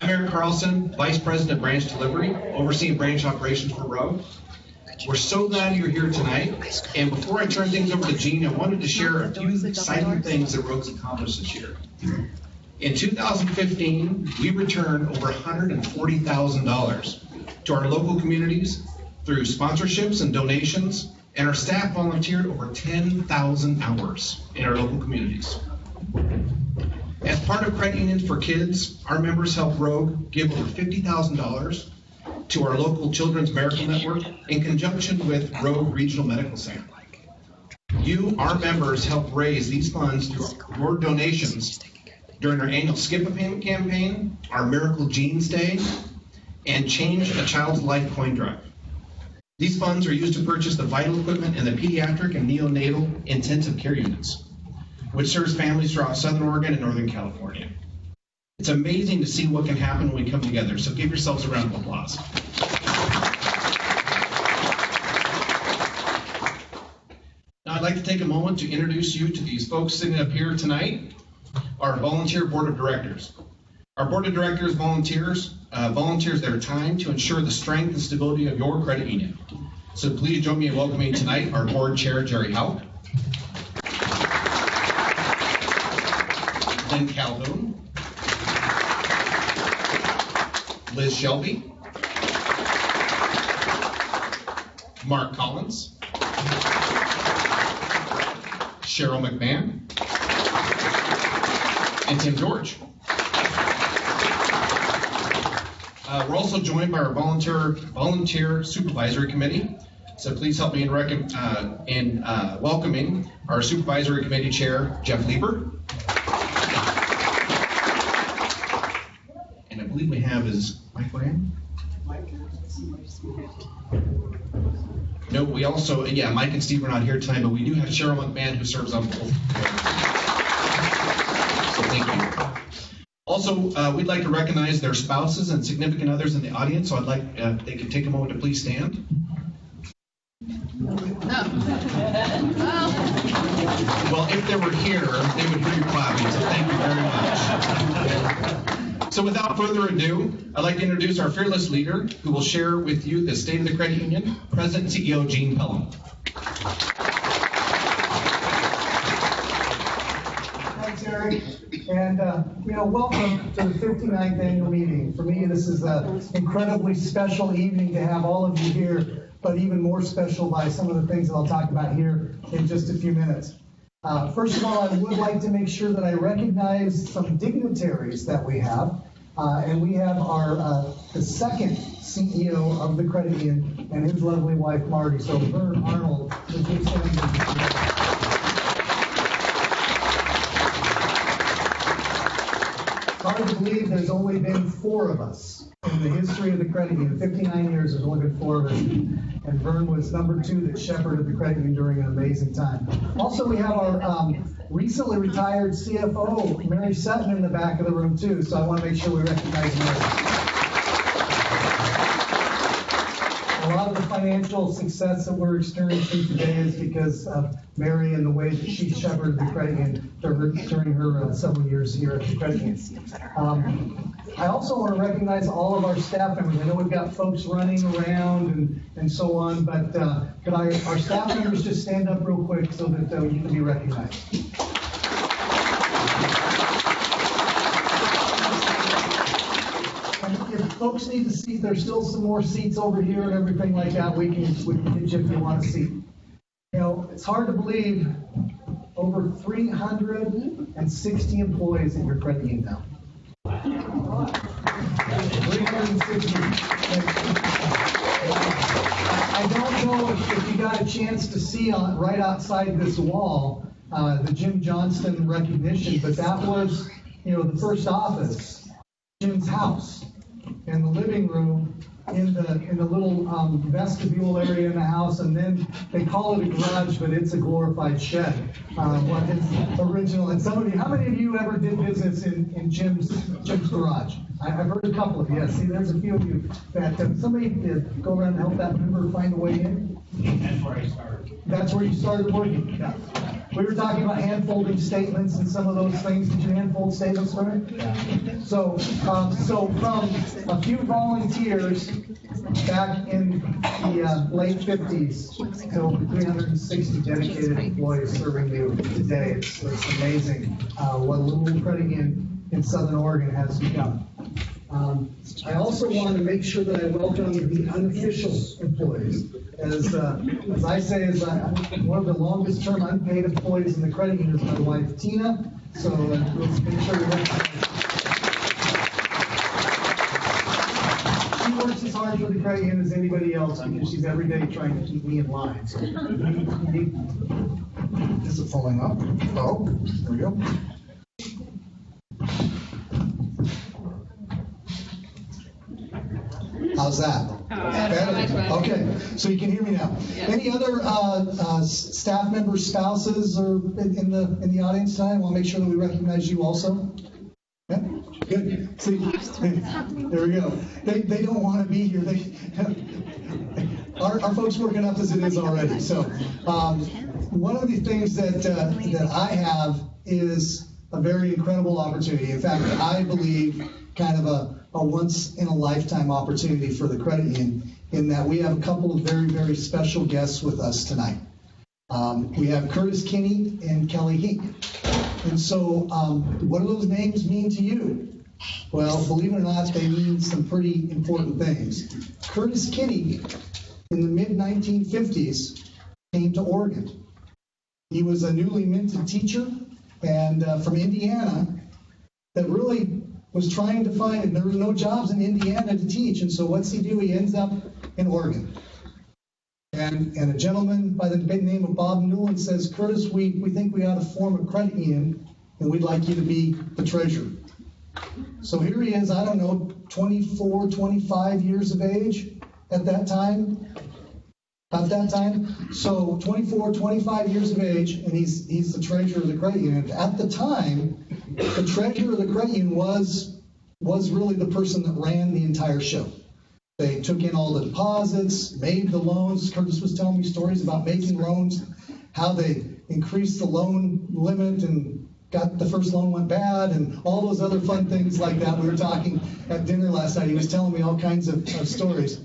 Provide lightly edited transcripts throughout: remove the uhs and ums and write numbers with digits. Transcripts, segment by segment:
I'm ERIK CARLSON, Vice President of Branch Delivery, overseeing branch operations for Rogue. We're so glad you're here tonight. And before I turn things over to Gene, I wanted to share a few exciting things that Rogue's accomplished this year. In 2015, we returned over $140,000 to our local communities through sponsorships and donations, and our staff volunteered over 10,000 hours in our local communities. As part of Credit Unions for Kids, our members helped Rogue give over $50,000 to our local Children's Miracle Network in conjunction with Rogue Regional Medical Center. You, our members, helped raise these funds through your donations during our annual Skip a Payment campaign, our Miracle Genes Day, and Change a Child's Life coin drive. These funds are used to purchase the vital equipment in the pediatric and neonatal intensive care units, which serves families throughout Southern Oregon and Northern California. It's amazing to see what can happen when we come together, so give yourselves a round of applause. Now I'd like to take a moment to introduce you to these folks sitting up here tonight, our volunteer board of directors. Our board of directors volunteers their time to ensure the strength and stability of your credit union. So please join me in welcoming tonight our board chair, Jerry HAUCK, Lynn Calhoun, Liz Shelby, Mark Collins, Cheryl McMahon, and Tim George. We're also joined by our volunteer supervisory committee. So please help me in welcoming our supervisory committee chair, Jeff Lieber. And I believe we have his Mike Ram. No, we also, Mike and Steve are not here tonight, but we do have Cheryl McMahon who serves on both. So thank you. Also, we'd like to recognize their spouses and significant others in the audience, so I'd like if they could take a moment to please stand. Well, if they were here, they would hear you clapping, so thank you very much. So without further ado, I'd like to introduce our fearless leader who will share with you the State of the Credit Union, President and CEO Gene PELHAM. Thanks, Eric. And, welcome to the 59th annual meeting. For me, this is an incredibly special evening to have all of you here, but even more special by some of the things that I'll talk about here in just a few minutes. First of all, I would like to make sure that I recognize some dignitaries that we have. And we have the second CEO of the credit union and his lovely wife, Marty. So Vern Arnold, would you stand? Hard to believe there's only been 4 of us in the history of the credit union. 59 years, there's only been 4 of us. And Vern was number 2 that shepherded the credit union during an amazing time. Also, we have our recently retired CFO, Mary Sutton, in the back of the room too. So I want to make sure we recognize Mary. A lot of the financial success that we're experiencing today is because of Mary and the way that she shepherded the credit union during her several years here at the credit union. I also want to recognize all of our staff members. I know we've got folks running around and so on, but could our staff members just stand up real quick so that you can be recognized? If folks need a seat, there's still some more seats over here and everything like that. We can get you if you want a seat. It's hard to believe over 360 employees in your credit union now. 360. I don't know if you got a chance to see right outside this wall the Jim Johnston recognition, but that was the first office, Jim's house, and the living room in the little vestibule area in the house, and then they call it a garage, but it's a glorified shed. What is original? And how many of you ever did business in Jim's garage? I've heard a couple of you. Yes, see, there's a few of you that somebody did go around and help that member find a way in. That's where I started. That's where you started working. Yeah. We were talking about hand-folding statements and some of those things. Did you hand-fold statements for me? Yeah. So from a few volunteers back in the late 50s to over 360 dedicated employees serving you today. It's amazing what a little credit union in Southern Oregon has become. I also want to make sure that I welcome the unofficial employees. As I say, one of the longest term unpaid employees in the credit union is my wife, Tina. So let's make sure we recognize. She works as hard for the credit union as anybody else because she's every day trying to keep me in line. So, this is falling up. Oh, there we go. How's that? Better? Okay, so you can hear me now. Yeah. Any other staff members, spouses, or in the audience tonight? I want to make sure that we recognize you also. Yeah, good. See, there we go. They don't want to be here. Our folks work enough as it is already. So one of the things that I have is a very incredible opportunity. In fact, I believe kind of a once-in-a-lifetime opportunity for the credit union in that we have a couple of very, very special guests with us tonight. We have Curtis Kinney and Kelly Hink. And so what do those names mean to you? Well, believe it or not, they mean some pretty important things. Curtis Kinney, in the mid-1950s, came to Oregon. He was a newly minted teacher and from Indiana that really was trying to find, and there were no jobs in Indiana to teach, and so what's he do? He ends up in Oregon. And a gentleman by the name of Bob Newland says, Curtis, we think we ought to form a credit union, and we'd like you to be the treasurer. So here he is, I don't know, 24, 25 years of age at that time. About that time. So 24, 25 years of age, and he's the treasurer of the credit union. At the time, the treasurer of the credit union was really the person that ran the entire show. They took in all the deposits, made the loans. Curtis was telling me stories about making loans, how they increased the loan limit and got the first loan went bad, and all those other fun things like that. We were talking at dinner last night. He was telling me all kinds of stories.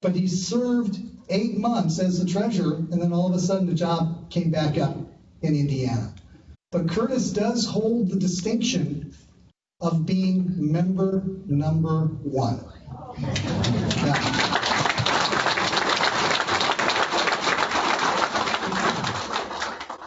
But he served 8 months as the treasurer, and then all of a sudden the job came back up in Indiana. But Curtis does hold the distinction of being member number 1.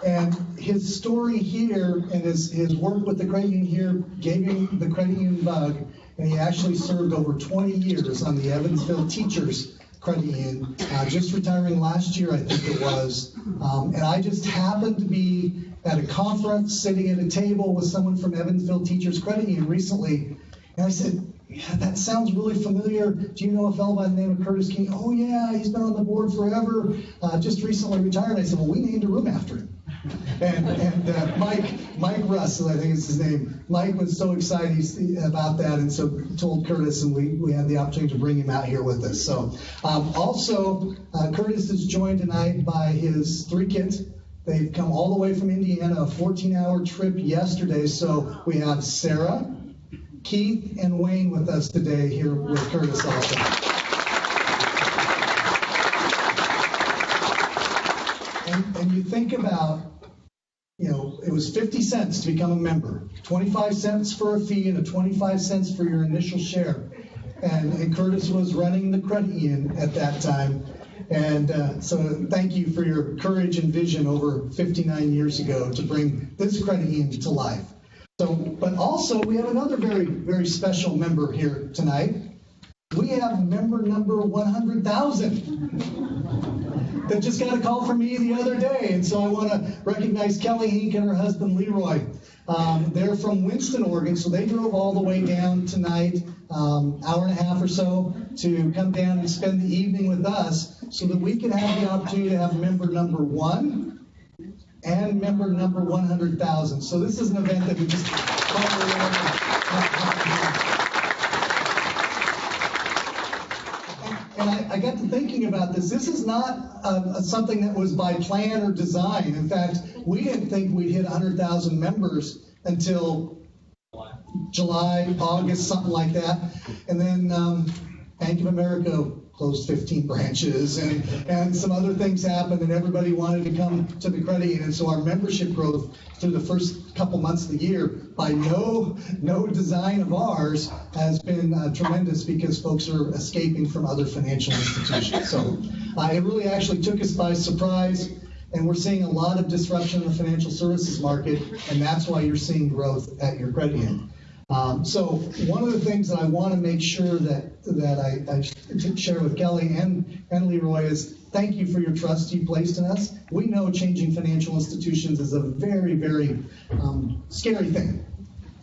And his story here and his work with the credit union here gave him the credit union bug, and he actually served over 20 years on the Evansville Teachers Credit Union, just retiring last year, I think it was. And I just happened to be at a conference sitting at a table with someone from Evansville Teachers Credit Union recently, and I said, yeah, that sounds really familiar. Do you know a fellow by the name of Curtis King? Oh yeah, he's been on the board forever, just recently retired. I said, well, we named a room after him. And Mike Russ, I think is his name. Mike was so excited about that, and so told Curtis, and we had the opportunity to bring him out here with us. So also, Curtis is joined tonight by his 3 kids. They've come all the way from Indiana, a 14-hour trip yesterday. So we have Sarah, Keith, and Wayne with us today here with Curtis also. And you think about, it was 50 cents to become a member, 25 cents for a fee and 25 cents for your initial share. And Curtis was running the credit union at that time. And so thank you for your courage and vision over 59 years ago to bring this credit union to life. So, but also we have another very, very special member here tonight. We have member number 100,000 that just got a call from me the other day. And so I want to recognize Kelly Hink and her husband Leroy. They're from Winston, Oregon, so they drove all the way down tonight, hour and a half or so, to come down and spend the evening with us so that we can have the opportunity to have member number 1 and member number 100,000. So this is an event that we just and I got to thinking about this. This is not something that was by plan or design. In fact, we didn't think we'd hit 100,000 members until July, August, something like that. And then Bank of America closed 15 branches, and some other things happened, and everybody wanted to come to the credit union. So our membership growth through the first couple months of the year, by no design of ours, has been tremendous, because folks are escaping from other financial institutions. So it really actually took us by surprise, and we're seeing a lot of disruption in the financial services market, and that's why you're seeing growth at your credit union. So one of the things that I want to make sure that I share with Kelly and Leroy is thank you for your trust you placed in us. We know changing financial institutions is a very, very scary thing.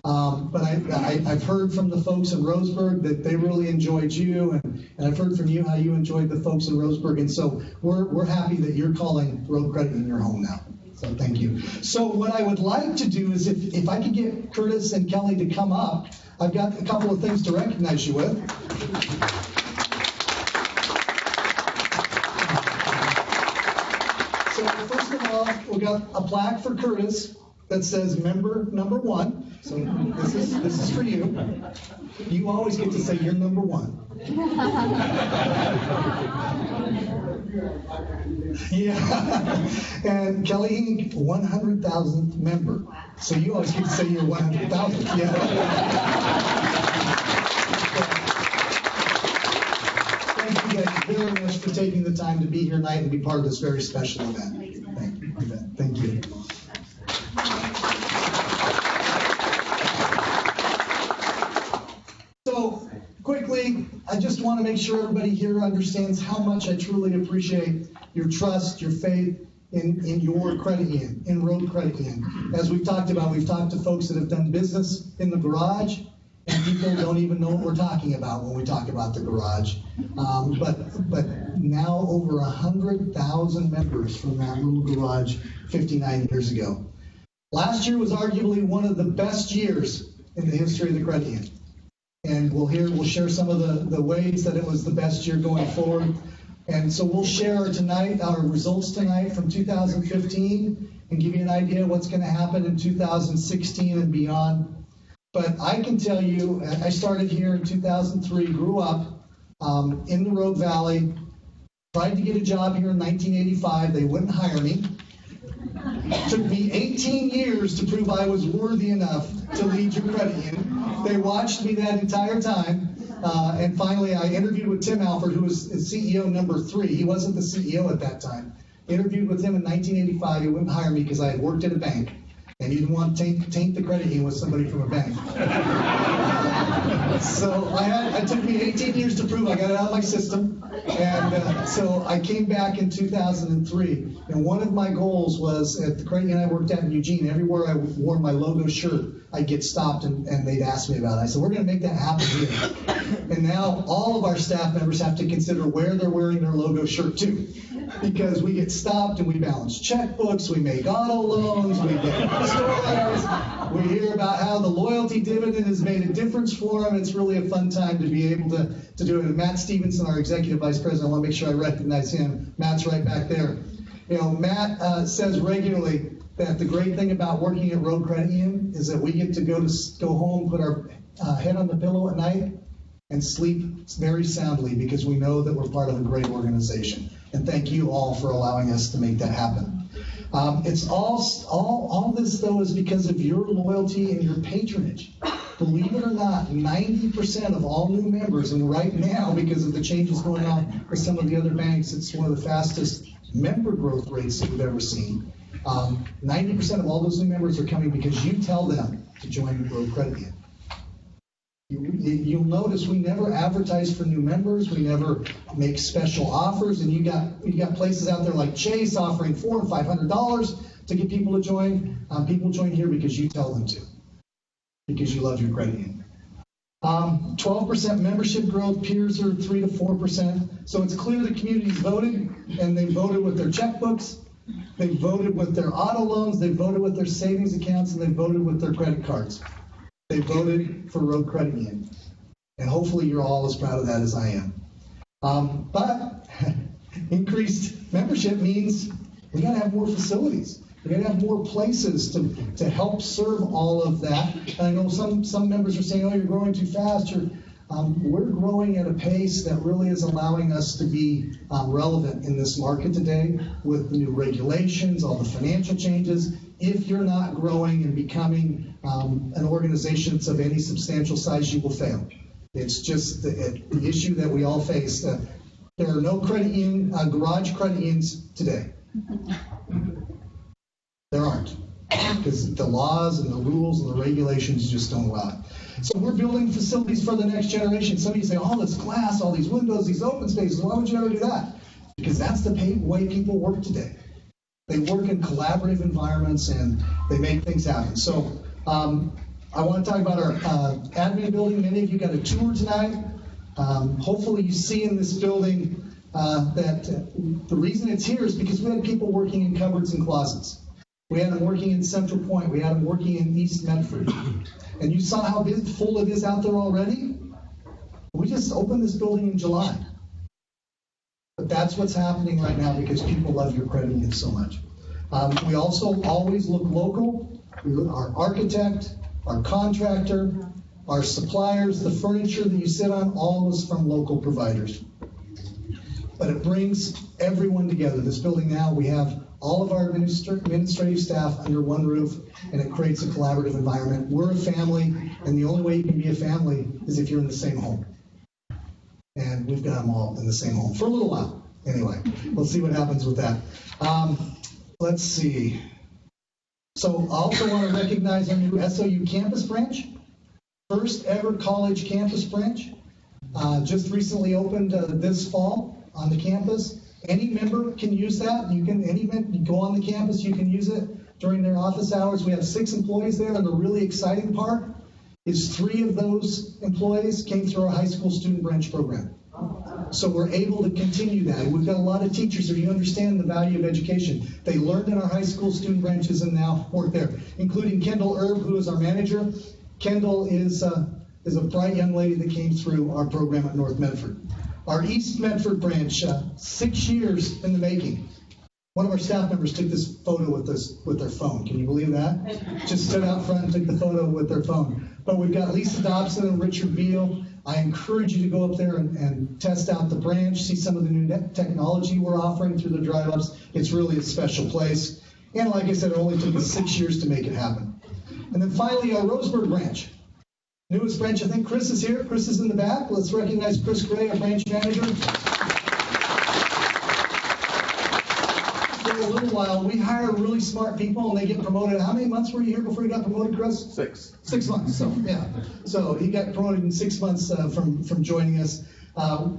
But I've heard from the folks in Roseburg that they really enjoyed you, and I've heard from you how you enjoyed the folks in Roseburg, and so we're happy that you're calling Road Credit in your home now. So thank you. So what I would like to do is if I could get Curtis and Kelly to come up, I've got a couple of things to recognize you with. So first of all, we've got a plaque for Curtis that says member number 1. So this is for you. You always get to say you're number 1. Yeah. And Kelly Inc., 100,000th member. So you always get to say you're 100,000th. Yeah. Thank you guys very much for taking the time to be here tonight and be part of this very special event. Thank you. So, quickly, I just want to make sure everybody here understands how much I truly appreciate your trust, your faith in your credit union, in Road Credit Union. As we've talked about, we've talked to folks that have done business in the garage, and people don't even know what we're talking about when we talk about the garage. But now over 100,000 members from that little garage 59 years ago. Last year was arguably one of the best years in the history of the credit union. And we'll share some of the ways that it was the best year going forward. And so we'll share our results tonight from 2015 and give you an idea of what's going to happen in 2016 and beyond. But I can tell you, I started here in 2003, grew up in the Rogue Valley, tried to get a job here in 1985. They wouldn't hire me. It took me 18 years to prove I was worthy enough to lead your credit union. They watched me that entire time. And finally, I interviewed with Tim Alford, who was CEO number 3. He wasn't the CEO at that time. Interviewed with him in 1985. He wouldn't hire me because I had worked at a bank. And he didn't want to taint the credit union with somebody from a bank. So it took me 18 years to prove I got it out of my system. And so I came back in 2003. And one of my goals was at the credit union I worked at in Eugene, everywhere I wore my logo shirt, I'd get stopped and they'd ask me about it. I said, we're going to make that happen here. And now all of our staff members have to consider where they're wearing their logo shirt to. Because we get stopped and we balance checkbooks, we make auto loans, we get stores, we hear about how the loyalty dividend has made a difference for them. It's really a fun time to be able to do it. And Matt Stevenson, our Executive Vice President, I want to make sure I recognize him. Matt's right back there. You know, Matt says regularly that the great thing about working at Road Credit Union is that we get to go home, put our head on the pillow at night, and sleep very soundly because we know that we're part of a great organization. And thank you all for allowing us to make that happen. It's all this, though, is because of your loyalty and your patronage. Believe it or not, 90% of all new members, and right now, because of the changes going on with some of the other banks, it's one of the fastest member growth rates that we've ever seen. 90% of all those new members are coming because you tell them to join the Road Credit Union. You'll notice we never advertise for new members. We never make special offers. And you got places out there like Chase offering $400 and $500 to get people to join. People join here because you tell them to, because you love your credit union. 12% membership growth. Peers are 3 to 4%. So it's clear the community's voted, and they voted with their checkbooks. They voted with their auto loans. They voted with their savings accounts, and they voted with their credit cards. They voted for Road Credit Union. And hopefully you're all as proud of that as I am. But increased membership means we got to have more facilities. We got to have more places to help serve all of that. And I know some members are saying, "Oh, you're growing too fast." We're growing at a pace that really is allowing us to be relevant in this market today with the new regulations, all the financial changes. If you're not growing and becoming an organization that's of any substantial size, you will fail. It's just the issue that we all face. There are no credit union, garage credit unions today. There aren't, because the laws and the rules and the regulations just don't allow it. So we're building facilities for the next generation. Some of you say, "Oh, it's glass, all these windows, these open spaces. Why would you ever do that?" Because that's the way people work today. They work in collaborative environments and they make things happen. So I want to talk about our admin building. Many of you got a tour tonight. Hopefully you see in this building that the reason it's here is because we had people working in cupboards and closets. We had them working in Central Point. We had them working in East Medford. And you saw how full it is out there already? We just opened this building in July. But that's what's happening right now because people love your credit union so much. We also always look local. Our architect, our contractor, our suppliers, the furniture that you sit on, all is from local providers. But it brings everyone together. This building now, we have all of our administrative staff under one roof, and it creates a collaborative environment. We're a family, and the only way you can be a family is if you're in the same home. And we've got them all in the same home for a little while. Anyway, we'll see what happens with that. Let's see. So I also want to recognize our new SOU campus branch, first ever college campus branch. Just recently opened this fall on the campus. Any member can use that. You go on the campus, you can use it during their office hours. We have 6 employees there, and the really exciting part is 3 of those employees came through our high school student branch program. So we're able to continue that. We've got a lot of teachers who understand the value of education. They learned in our high school student branches and now work there, including Kendall Erb, who is our manager. Kendall is a bright young lady that came through our program at North Medford. Our East Medford branch, 6 years in the making. One of our staff members took this photo with their phone. Can you believe that? Just stood out front and took the photo with their phone. But we've got Lisa Dobson and Richard Beal. I encourage you to go up there and test out the branch, see some of the new technology we're offering through the drive-ups. It's really a special place. And like I said, it only took us 6 years to make it happen. And then finally, our Roseburg branch. Newest branch, I think Chris is here. Chris is in the back. Let's recognize Chris Gray, our branch manager. For a little while, we hire really smart people and they get promoted. How many months were you here before you got promoted, Chris? 6. 6 months, so yeah. So he got promoted in 6 months from joining us.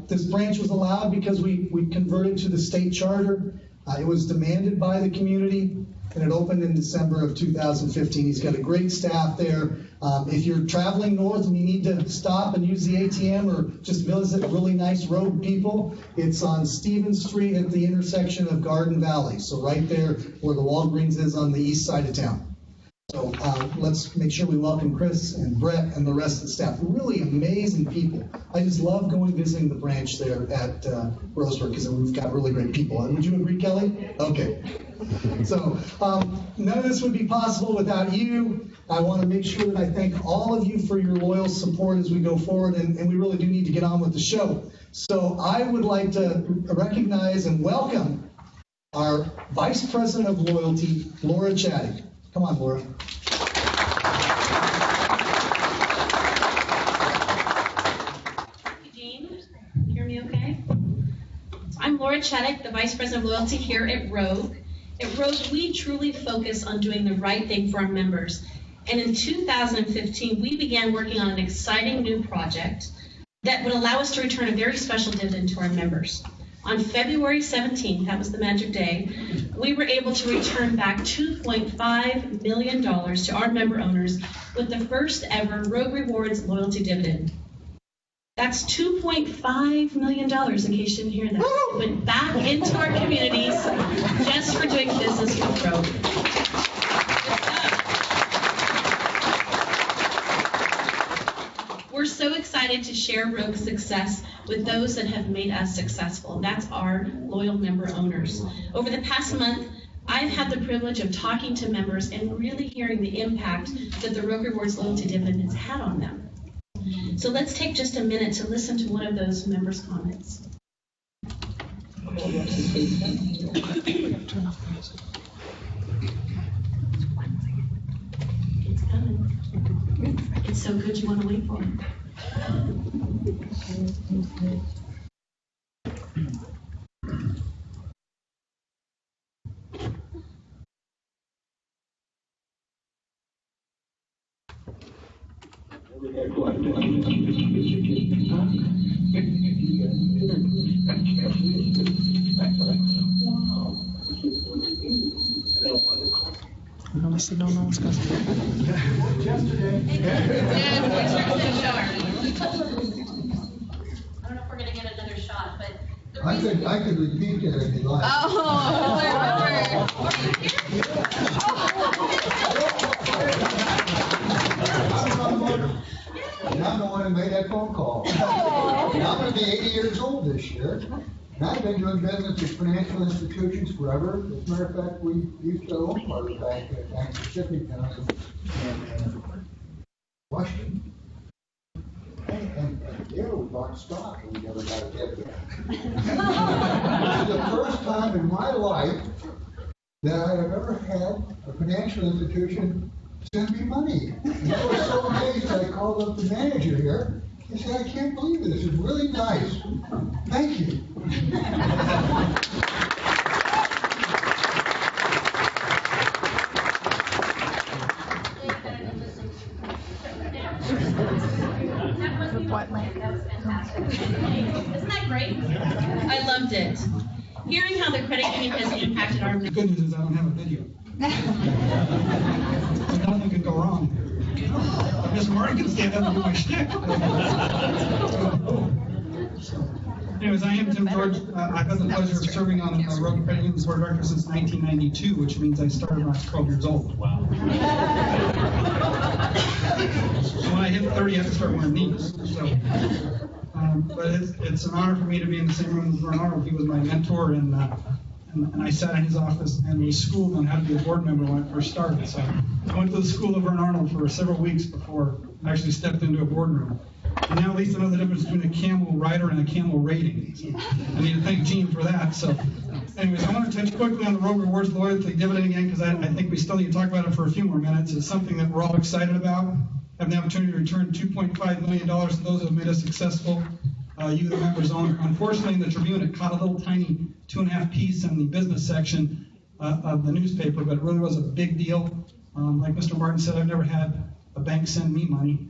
This branch was allowed because we converted to the state charter. It was demanded by the community, and it opened in December of 2015. He's got a great staff there. If you're traveling north and you need to stop and use the ATM or just visit really nice road people, it's on Stevens Street at the intersection of Garden Valley. So right there where the Walgreens is on the east side of town. So let's make sure we welcome Chris and Brett and the rest of the staff. Really amazing people. I just love going visiting the branch there at Roseburg because we've got really great people. Would you agree, Kelly? Okay. So none of this would be possible without you. I want to make sure that I thank all of you for your loyal support as we go forward, and we really do need to get on with the show. So I would like to recognize and welcome our Vice President of Loyalty, Laura CHADICK. Come on, Laura. Thank you, Dean. Can you hear me okay? So I'm Laura CHADICK, the Vice President of Loyalty here at Rogue. At Rogue, we truly focus on doing the right thing for our members. And in 2015, we began working on an exciting new project that would allow us to return a very special dividend to our members. On February 17th, that was the magic day, we were able to return back $2.5 million to our member owners with the first ever Rogue Rewards loyalty dividend. That's $2.5 million, in case you didn't hear that. It went back into our communities just for doing business with Rogue. We're so excited to share Rogue's success with those that have made us successful. That's our loyal member owners. Over the past month, I've had the privilege of talking to members and really hearing the impact that the Rogue Rewards Loyalty Dividend has had on them. So let's take just a minute to listen to one of those members' comments. It's coming. It's so good you want to wait for it. Honestly, don't know what's going on. I don't know if we're going to get another shot, but I could repeat that if you'd like. And I'm the one who made that phone call. And I'm going to be 80 years old this year. And I've been doing business with financial institutions forever. As a matter of fact, we used to own part of the bank at Bank Pacific down in Washington. And yeah, we bought stock and we never got a dividend. This is the first time in my life that I have ever had a financial institution send me money. And I was so amazed I called up the manager here. I said, I can't believe it. This is really nice. Thank you. that was fantastic. Isn't that great? I loved it. Hearing how the credit union has impacted our... The good news is I don't have a video. So nothing can go wrong. Miss Martin can stand up and do my shtick. Anyways, I am Tim George. I've had the pleasure of serving on a Rogue Credit Union's board of directors since 1992, which means I started when I was 12 years old. Wow. So when I hit 30, I have to start wearing knees. So, but it's an honor for me to be in the same room with Vern Arnold. He was my mentor, and I sat in his office and was schooled on how to be a board member when I first started. So I went to the school of Vern Arnold for several weeks before I actually stepped into a boardroom. And now at least I know the difference between a camel rider and a camel rating. So I need to thank Gene for that. So anyways, I want to touch quickly on the Rogue Rewards Loyalty Dividend again, because I think we still need to talk about it for a few more minutes. It's something that we're all excited about. Having the opportunity to return $2.5 million to those who have made us successful. You, the members, own. Unfortunately, in the Tribune, it caught a little tiny 2.5 piece in the business section of the newspaper, but it really was a big deal. Like Mr. Martin said, I've never had a bank send me money,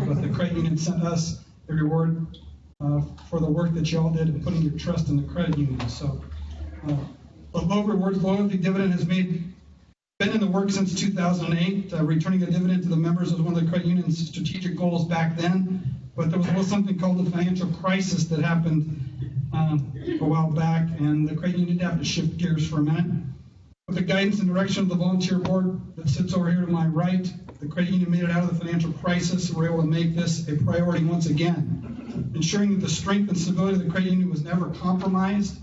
but the credit union sent us a reward for the work that you all did in putting your trust in the credit union. So, the Rogue Rewards Loyalty Dividend has been in the works since 2008. Returning a dividend to the members was one of the credit union's strategic goals back then. But there was something called the financial crisis that happened a while back, and the credit union did have to shift gears for a minute. With the guidance and direction of the volunteer board that sits over here to my right, the credit union made it out of the financial crisis and were able to make this a priority once again, ensuring that the strength and stability of the credit union was never compromised.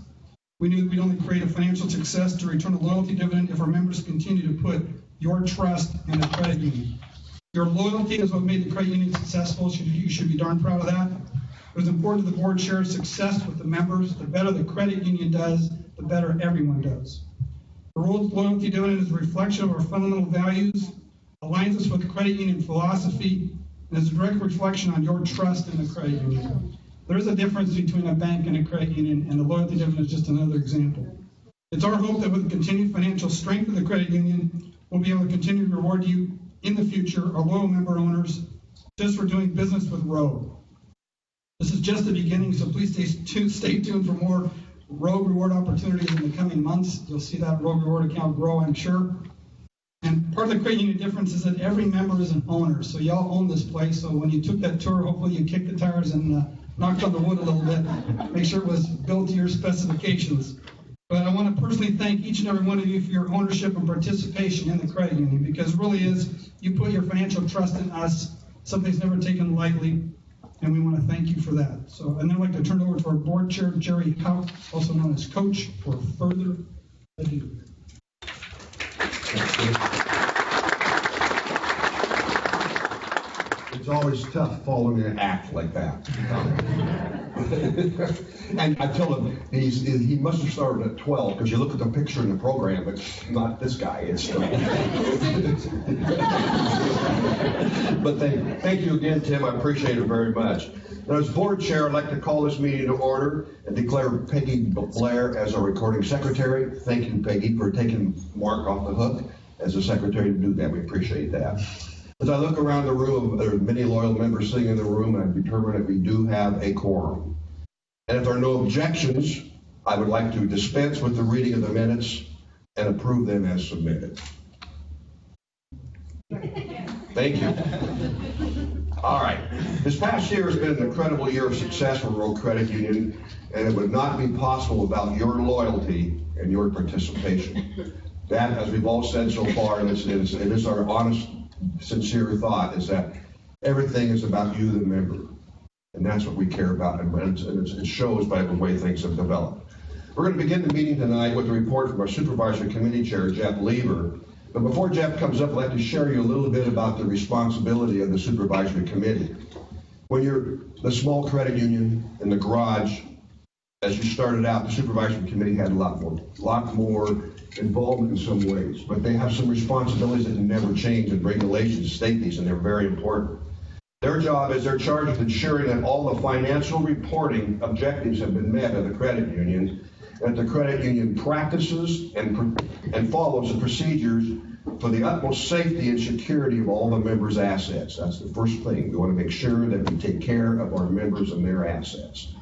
We knew that we'd only create a financial success to return a loyalty dividend if our members continue to put your trust in the credit union. Your loyalty is what made the credit union successful. You should be darn proud of that. It was important that the board share success with the members. The better the credit union does, the better everyone does. The loyalty dividend is a reflection of our fundamental values, aligns us with the credit union philosophy, and is a direct reflection on your trust in the credit union. There is a difference between a bank and a credit union, and the loyalty dividend is just another example. It's our hope that with the continued financial strength of the credit union, we'll be able to continue to reward you in the future, our loyal member owners, just for doing business with Rogue. This is just the beginning, so please stay tuned for more Rogue Reward opportunities in the coming months. You'll see that Rogue Reward account grow, I'm sure. And part of the credit union difference is that every member is an owner, so y'all own this place. So when you took that tour, hopefully you kicked the tires and knocked on the wood a little bit, make sure it was built to your specifications. But I want to personally thank each and every one of you for your ownership and participation in the credit union, because it really is, you put your financial trust in us, something's never taken lightly, and we want to thank you for that. So, and then I'd like to turn it over to our board chair, Jerry HAUCK, also known as Coach, for further ado. It's always tough following an act like that. And I tell him, he must have started at 12, because you look at the picture in the program, it's not this guy, it's But thank you again, Tim, I appreciate it very much. Now, as board chair, I'd like to call this meeting to order and declare Peggy Blair as our recording secretary. Thank you, Peggy, for taking Mark off the hook as a secretary to do that. We appreciate that. As I look around the room, there are many loyal members sitting in the room, and I've determined that we do have a quorum. And if there are no objections, I would like to dispense with the reading of the minutes and approve them as submitted. Thank you. All right. This past year has been an incredible year of success for Rogue Credit Union, and it would not be possible without your loyalty and your participation. That, as we've all said so far, and it is our honest, sincere thought, is that everything is about you, the member. And that's what we care about, and it shows by the way things have developed. We're going to begin the meeting tonight with a report from our Supervisory Committee Chair, Jeff Lever. But before Jeff comes up, I'd like to share you a little bit about the responsibility of the Supervisory Committee. When you're the small credit union in the garage, as you started out, the Supervisory Committee had a lot more involvement in some ways, but they have some responsibilities that never change, and regulations state these, and they're very important. Their job is they're charged with ensuring that all the financial reporting objectives have been met of the credit union, and that the credit union practices and follows the procedures for the utmost safety and security of all the members' assets. That's the first thing. We want to make sure that we take care of our members and their assets.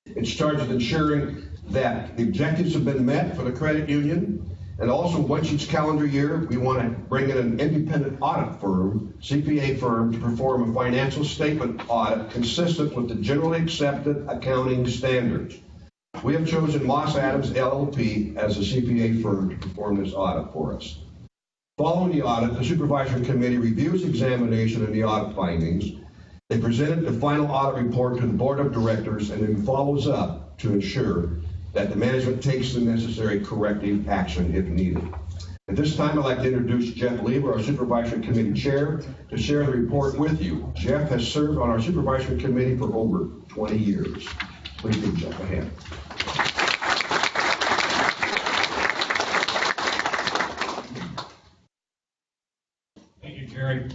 It's charged with ensuring that the objectives have been met for the credit union, and also once each calendar year, we want to bring in an independent audit firm, CPA firm, to perform a financial statement audit consistent with the generally accepted accounting standards. We have chosen Moss Adams LLP as the CPA firm to perform this audit for us. Following the audit, the Supervisory Committee reviews the examination and the audit findings. They presented the final audit report to the Board of Directors and then follows up to ensure that the management takes the necessary corrective action if needed. At this time, I'd like to introduce Jeff Lever, our Supervisory Committee Chair, to share the report with you. Jeff has served on our Supervisory Committee for over 20 years. Please give Jeff a hand. Thank you, Jerry.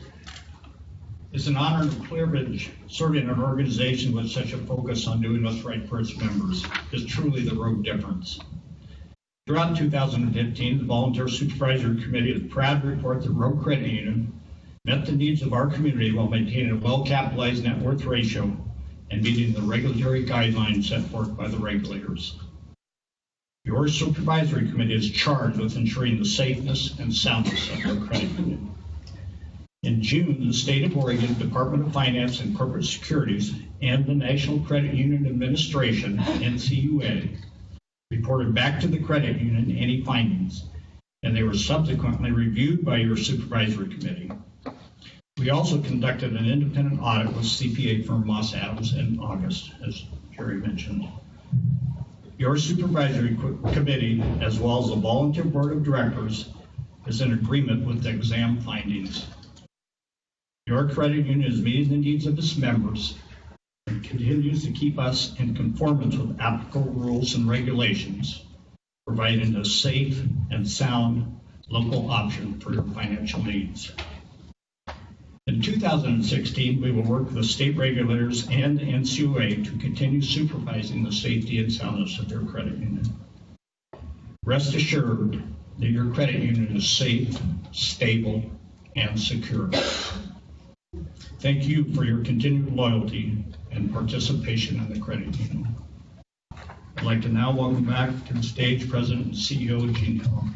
It's an honor and privilege serving an organization with such a focus on doing what's right for its members. It's truly the Rogue difference. Throughout 2015, the Volunteer Supervisory Committee is proud to report that Rogue Credit Union met the needs of our community while maintaining a well-capitalized net worth ratio and meeting the regulatory guidelines set forth by the regulators. Your Supervisory Committee is charged with ensuring the safeness and soundness of our credit union. In June, the State of Oregon Department of Finance and Corporate Securities and the National Credit Union Administration, NCUA, reported back to the credit union any findings, and they were subsequently reviewed by your Supervisory Committee. We also conducted an independent audit with CPA firm Moss Adams in August, as Jerry mentioned. Your Supervisory Committee, as well as the Volunteer Board of Directors, is in agreement with the exam findings. Your credit union is meeting the needs of its members and continues to keep us in conformance with applicable rules and regulations, providing a safe and sound local option for your financial needs. In 2016, we will work with the state regulators and the NCUA to continue supervising the safety and soundness of your credit union. Rest assured that your credit union is safe, stable, and secure. Thank you for your continued loyalty and participation in the credit union. I'd like to now welcome back to the stage President and CEO Gene Hall.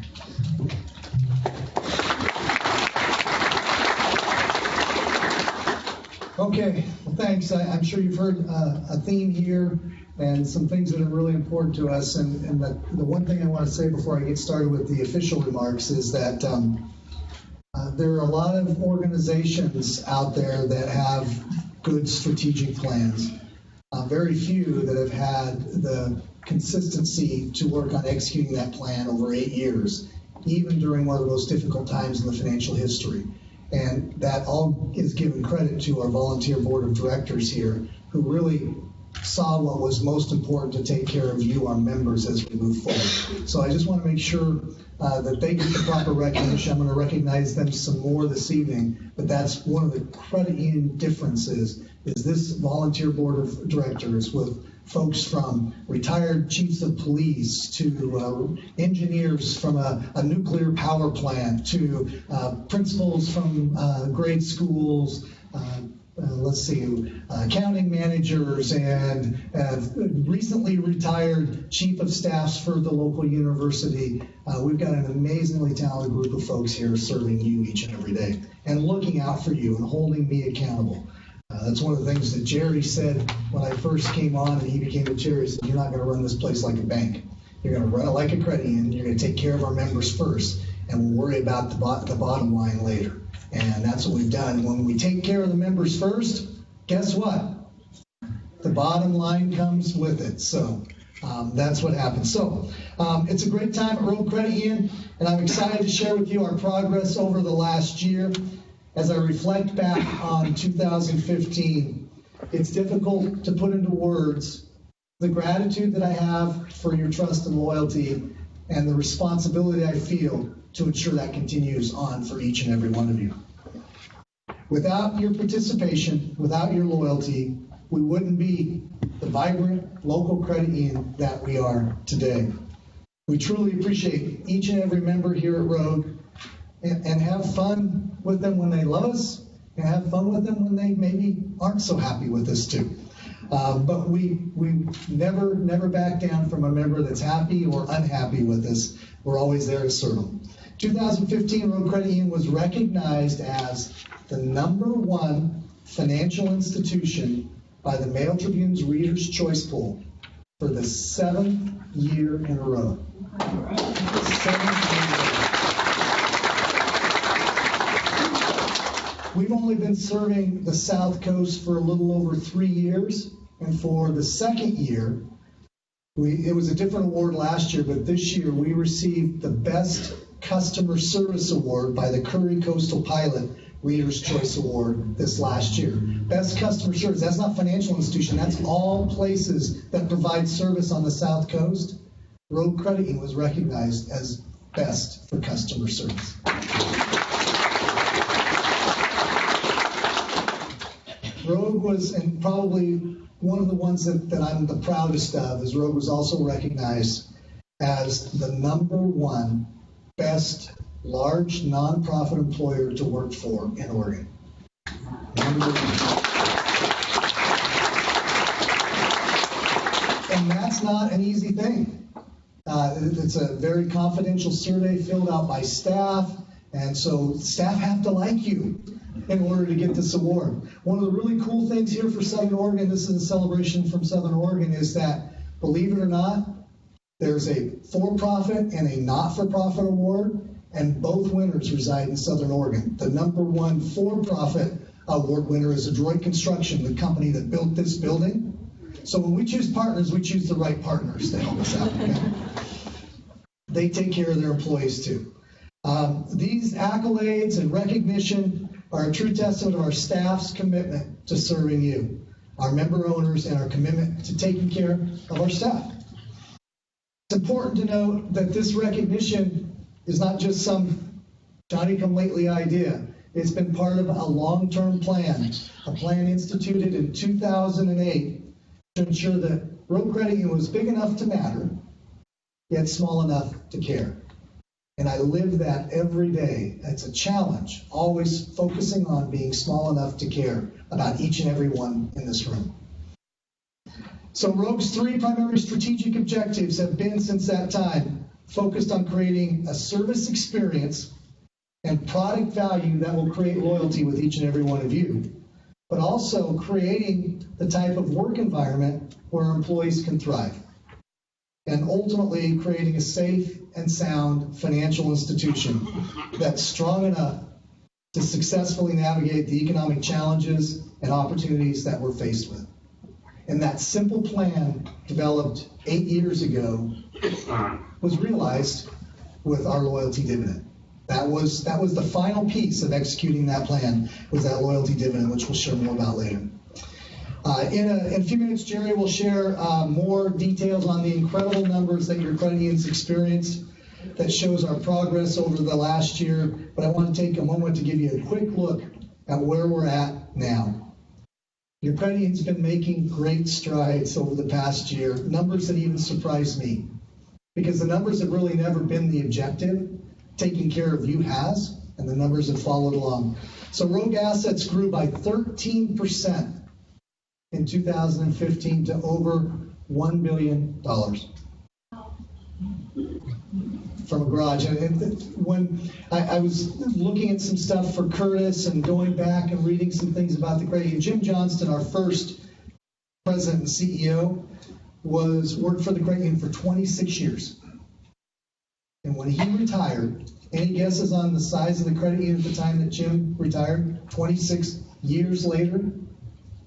Okay, well, thanks. I'm sure you've heard a theme here and some things that are really important to us. And the one thing I want to say before I get started with the official remarks is that there are a lot of organizations out there that have good strategic plans. Very few that have had the consistency to work on executing that plan over 8 years. even during one of the most difficult times in the financial history. And that all is given credit to our volunteer board of directors here, who really saw what was most important to take care of you, our members, as we move forward. So I just want to make sure that they get the proper recognition. I'm going to recognize them some more this evening, but that's one of the credit union differences, is this volunteer board of directors with folks from retired chiefs of police to engineers from a nuclear power plant to principals from grade schools, accounting managers and recently retired chief of staffs for the local university. We've got an amazingly talented group of folks here serving you each and every day and looking out for you and holding me accountable. That's one of the things that Jerry said when I first came on and he became the chair. He said, "You're not going to run this place like a bank. You're going to run it like a credit union. You're going to take care of our members first, and we'll worry about the bottom line later." And that's what we've done. When we take care of the members first, guess what? The bottom line comes with it. So that's what happens. So it's a great time at Rogue Credit Union, and I'm excited to share with you our progress over the last year. As I reflect back on 2015, it's difficult to put into words the gratitude that I have for your trust and loyalty and the responsibility I feel to ensure that continues on for each and every one of you. Without your participation, without your loyalty, we wouldn't be the vibrant local credit union that we are today. We truly appreciate each and every member here at Rogue and have fun with them when they love us and have fun with them when they maybe aren't so happy with us too. But we never back down from a member that's happy or unhappy with us. We're always there to serve them. 2015, Rogue Credit Union was recognized as the #1 financial institution by the Mail Tribune's Reader's Choice Poll for the 7th year in a row. 7th year in a row. We've only been serving the South Coast for a little over 3 years, and for the second year, it was a different award last year, but this year we received the Best Customer Service Award by the Curry Coastal Pilot Reader's Choice Award this last year. Best Customer Service, that's not financial institution, that's all places that provide service on the South Coast. Rogue Credit Union was recognized as best for customer service. Rogue was, and probably one of the ones that I'm the proudest of, is Rogue was also recognized as the #1 best large nonprofit employer to work for in Oregon. And that's not an easy thing. It's a very confidential survey filled out by staff, and so staff have to like you in order to get this award. One of the really cool things here for Southern Oregon, this is a celebration from Southern Oregon, is that, believe it or not, there's a for-profit and a not-for-profit award, and both winners reside in Southern Oregon. The #1 for-profit award winner is Adroit Construction, the company that built this building. So when we choose partners, we choose the right partners to help us out. Okay? They take care of their employees too. These accolades and recognition are a true testament of our staff's commitment to serving you, our member owners, and our commitment to taking care of our staff. It's important to note that this recognition is not just some Johnny-come-lately idea. It's been part of a long-term plan, a plan instituted in 2008 to ensure that Rogue Credit Union was big enough to matter, yet small enough to care. And I live that every day. It's a challenge, always focusing on being small enough to care about each and every one in this room. So Rogue's 3 primary strategic objectives have been, since that time, focused on creating a service experience and product value that will create loyalty with each and every one of you, but also creating the type of work environment where our employees can thrive, and ultimately creating a safe and sound financial institution that's strong enough to successfully navigate the economic challenges and opportunities that we're faced with. And that simple plan, developed 8 years ago, was realized with our loyalty dividend. That was the final piece of executing that plan, was that loyalty dividend, which we'll share more about later. In a few minutes, Jerry will share more details on the incredible numbers that your credit unions experienced that shows our progress over the last year, but I want to take a moment to give you a quick look at where we're at now. Your credit union's been making great strides over the past year, numbers that even surprised me, because the numbers have really never been the objective. Taking care of you has, and the numbers have followed along. So rogue assets grew by 13% in 2015 to over $1 billion from a garage. And when I was looking at some stuff for Curtis and going back and reading some things about the credit union, Jim Johnston, our first president and CEO, worked for the credit union for 26 years. And when he retired, any guesses on the size of the credit union at the time that Jim retired? 26 years later?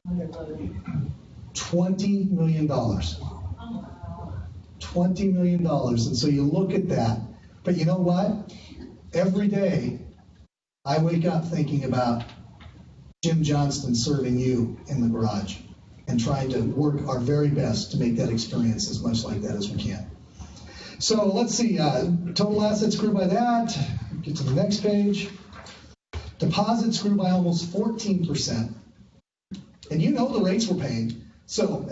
$20 million. $20 million. And so you look at that. But you know what? Every day, I wake up thinking about Jim Johnston serving you in the garage and trying to work our very best to make that experience as much like that as we can. So let's see, total assets grew by that. Get to the next page. Deposits grew by almost 14%. And you know the rates we're paying. So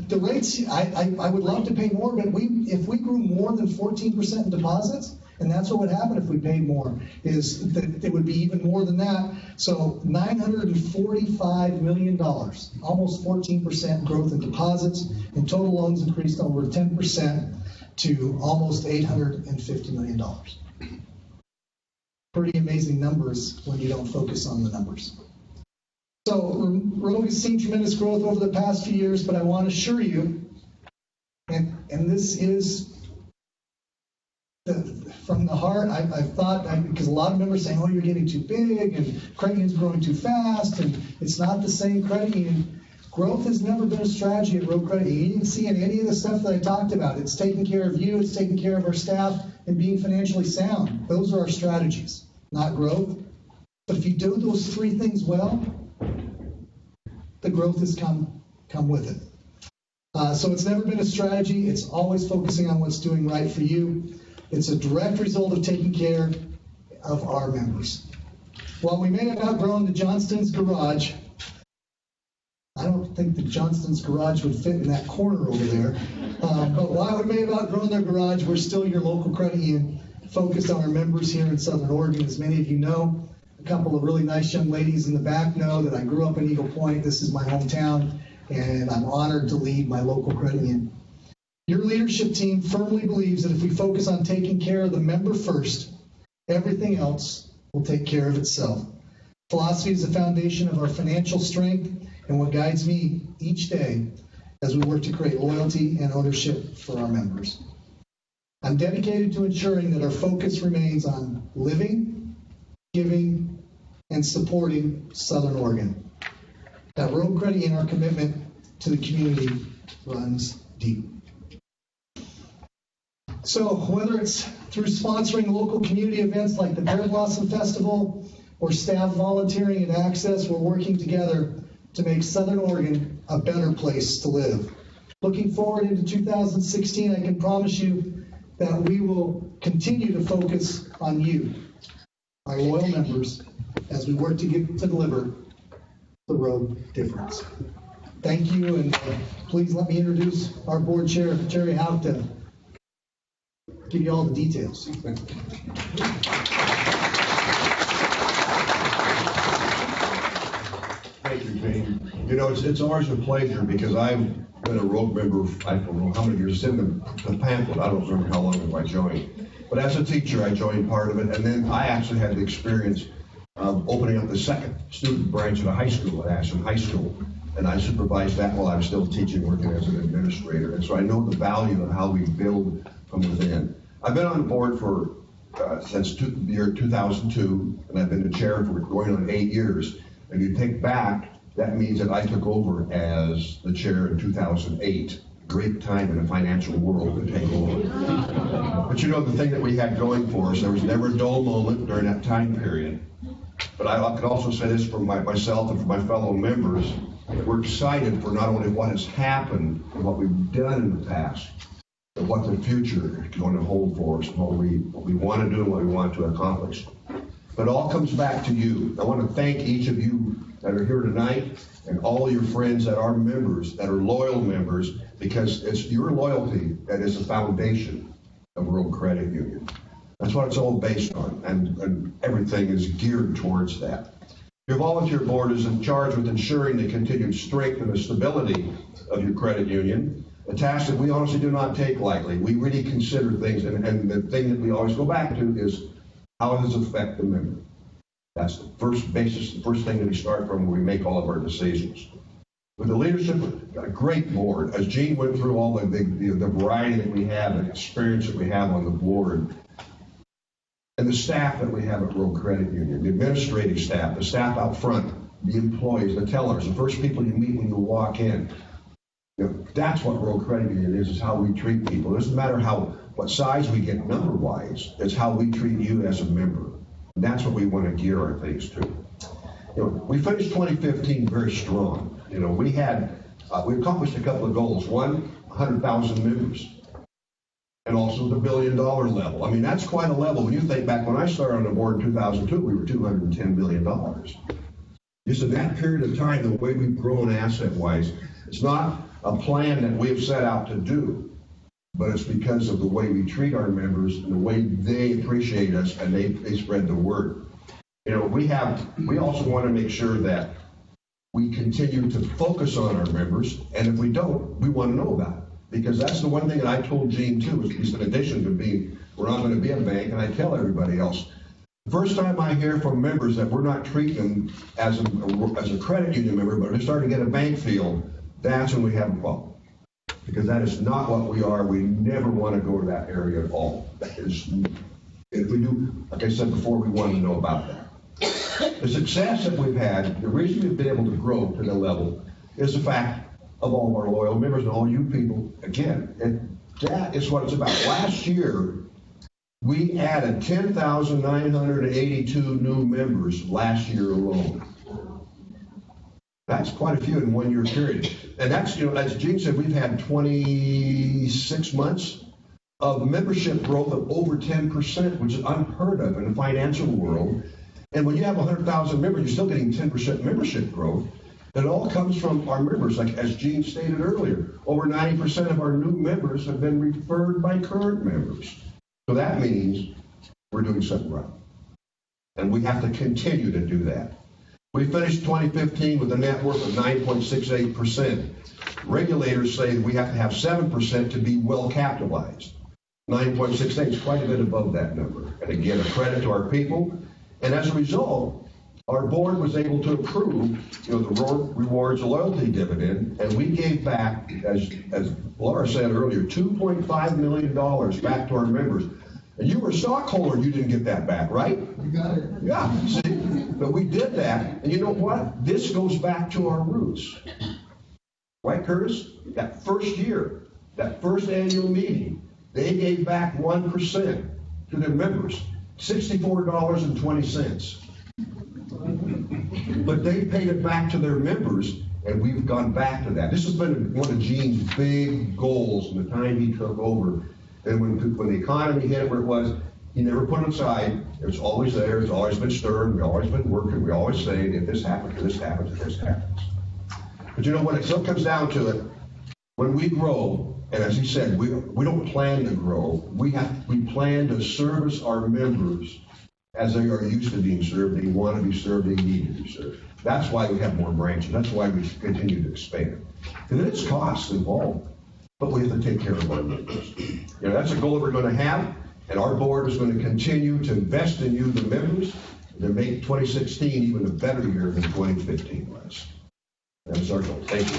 the rates, I would love to pay more, but if we grew more than 14% in deposits, and that's what would happen if we paid more, is that it would be even more than that. So $945 million, almost 14% growth in deposits, and total loans increased over 10%. To almost $850 million. Pretty amazing numbers when you don't focus on the numbers. So Rogue has seen tremendous growth over the past few years, but I want to assure you, and this is from the heart, I've thought, because a lot of members saying, oh, you're getting too big, and credit union's growing too fast, and it's not the same credit union. Growth has never been a strategy at Rogue Credit. You didn't see in any of the stuff that I talked about. It's taking care of you, it's taking care of our staff, and being financially sound. Those are our strategies, not growth. But if you do those three things well, the growth has come with it. So it's never been a strategy. It's always focusing on what's doing right for you. It's a direct result of taking care of our members. While we may have outgrown the Johnston's garage, I don't think the Johnston's garage would fit in that corner over there. But while we may have outgrown their garage, we're still your local credit union, focused on our members here in Southern Oregon. As many of you know, a couple of really nice young ladies in the back know that I grew up in Eagle Point. This is my hometown, and I'm honored to lead my local credit union. Your leadership team firmly believes that if we focus on taking care of the member first, everything else will take care of itself. Philosophy is the foundation of our financial strength and what guides me each day as we work to create loyalty and ownership for our members. I'm dedicated to ensuring that our focus remains on living, giving, and supporting Southern Oregon. At Rogue Credit Union, our commitment to the community runs deep. So whether it's through sponsoring local community events like the Bear Blossom Festival or staff volunteering at Access, we're working together to make Southern Oregon a better place to live. Looking forward into 2016, I can promise you that we will continue to focus on you, our loyal members, as we work to deliver the Rogue difference. Thank you, and please let me introduce our board chair, Jerry HAUCK, to give you all the details. Thank you, Gene. You know, it's always a pleasure because I've been a Rogue member, I don't know how many years, it's in the pamphlet, I don't remember how long ago I joined. But as a teacher, I joined part of it, and then I actually had the experience of opening up the second student branch at a high school, at Ashland High School. And I supervised that while I was still teaching, working as an administrator. And so I know the value of how we build from within. I've been on the board for since the year 2002, and I've been the chair for going on 8 years. If you think back, that means that I took over as the chair in 2008. great time in the financial world to take over. But you know, the thing that we had going for us, there was never a dull moment during that time period. But I could also say this for myself and for my fellow members, that we're excited for not only what has happened and what we've done in the past, but what the future is going to hold for us, and what we want to do and what we want to accomplish. But it all comes back to you. I want to thank each of you that are here tonight and all your friends that are members, that are loyal members, because it's your loyalty that is the foundation of Rogue Credit Union. That's what it's all based on, and everything is geared towards that. Your volunteer board is in charge with ensuring the continued strength and the stability of your credit union, a task that we honestly do not take lightly. We really consider things, and the thing that we always go back to is, how does it affect the member? That's the first basis, the first thing that we start from when we make all of our decisions. With the leadership, we've got a great board. As Gene went through all the variety that we have, the experience that we have on the board, and the staff that we have at Rogue Credit Union, the administrative staff, the staff out front, the employees, the tellers, the first people you meet when you walk in. You know, that's what Rogue Credit Union is how we treat people. It doesn't matter what size we get number-wise, it's how we treat you as a member. And that's what we want to gear our things to. You know, we finished 2015 very strong. You know, we accomplished a couple of goals. One, 100,000 members. And also the $1 billion level. I mean, that's quite a level. When you think back, when I started on the board in 2002, we were $210 billion. Just in that period of time, the way we've grown asset-wise, it's not a plan that we've set out to do, but it's because of the way we treat our members and the way they appreciate us, and they spread the word. You know, we also want to make sure that we continue to focus on our members, and if we don't, we want to know about it. Because that's the one thing that I told Gene too, is in addition to being, we're not going to be a bank, and I tell everybody else, the first time I hear from members that we're not treating them as a credit union member, but they're starting to get a bank feel, that's when we have a problem. Because that is not what we are. We never want to go to that area at all. If we do, like I said before, we want to know about that. The success that we've had, the reason we've been able to grow to the level is the fact of all of our loyal members and all you people, again, and that is what it's about. Last year, we added 10,982 new members last year alone. That's quite a few in 1 year period. And that's, you know, as Gene said, we've had 26 months of membership growth of over 10%, which is unheard of in the financial world. And when you have 100,000 members, you're still getting 10% membership growth. It all comes from our members, like as Gene stated earlier. Over 90% of our new members have been referred by current members. So that means we're doing something right. And we have to continue to do that. We finished 2015 with a net worth of 9.68%. Regulators say we have to have 7% to be well capitalized. 9.68 is quite a bit above that number. And again, a credit to our people. And as a result, our board was able to approve, you know, the rewards loyalty dividend, and we gave back, as Laura said earlier, $2.5 million back to our members. And you were a stockholder, and you didn't get that back, right? You got it. Yeah, see, but we did that, and you know what? This goes back to our roots. Right, Curtis? That first year, that first annual meeting, they gave back 1% to their members, $64.20. But they paid it back to their members, and we've gone back to that. This has been one of Gene's big goals in the time he took over. And when the economy hit where it was, he never put it aside. It was always there. It's always been stirring. We've always been working. We always say, if this happens, if this happens, if this happens. But you know, when it still comes down to it, when we grow, and as he said, we don't plan to grow. We plan to service our members as they are used to being served. They want to be served. They need to be served. That's why we have more branches. That's why we continue to expand. And it's costs involved, but we have to take care of our members. You know, that's a goal that we're going to have, and our board is going to continue to invest in you, the members, to make 2016 even a better year than 2015 was. That's our goal. Thank you.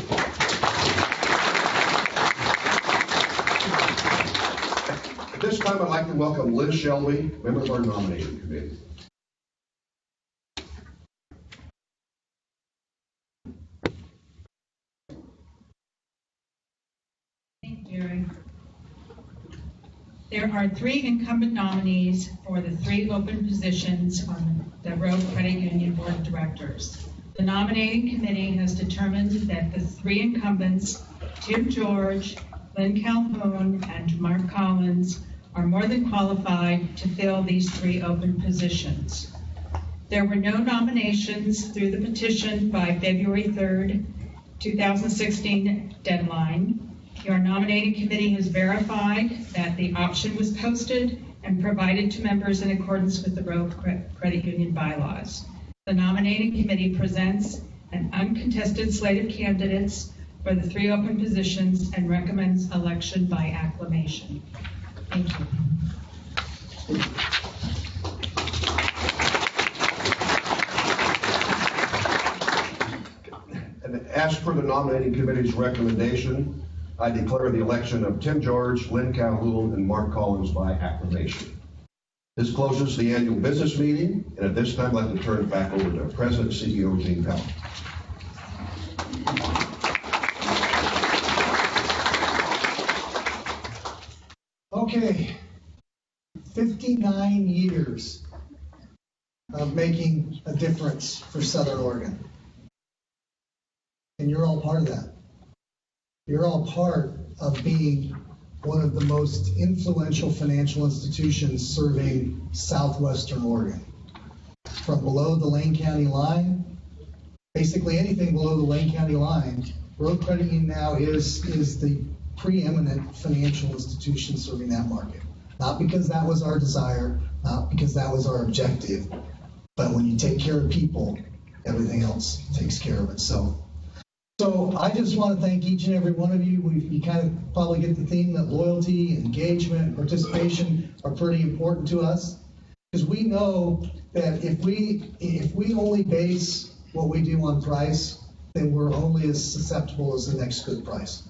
At this time, I'd like to welcome Liz Shelby, member of our nominating committee. There are 3 incumbent nominees for the 3 open positions on the Rogue Credit Union Board of Directors. The nominating committee has determined that the 3 incumbents, Tim George, Lynn Calhoun, and Mark Collins, are more than qualified to fill these 3 open positions. There were no nominations through the petition by February 3rd, 2016 deadline. Your nominating committee has verified that the option was posted and provided to members in accordance with the Rogue Credit Union bylaws. The nominating committee presents an uncontested slate of candidates for the 3 open positions and recommends election by acclamation. Thank you. And as per the nominating committee's recommendation, I declare the election of Tim George, Lynn Calhoun, and Mark Collins by acclamation. This closes the annual business meeting, and at this time, I'd like to turn it back over to President and CEO Gene Pelham. Okay, 59 years of making a difference for Southern Oregon. And you're all part of that. You're all part of being one of the most influential financial institutions serving Southwestern Oregon. From below the Lane County line, basically anything below the Lane County line, Rogue Credit Union now is the preeminent financial institution serving that market. Not because that was our desire, not because that was our objective, but when you take care of people, everything else takes care of itself. So I just want to thank each and every one of you. You kind of probably get the theme that loyalty, engagement, and participation are pretty important to us, because we know that if we only base what we do on price, then we're only as susceptible as the next good price.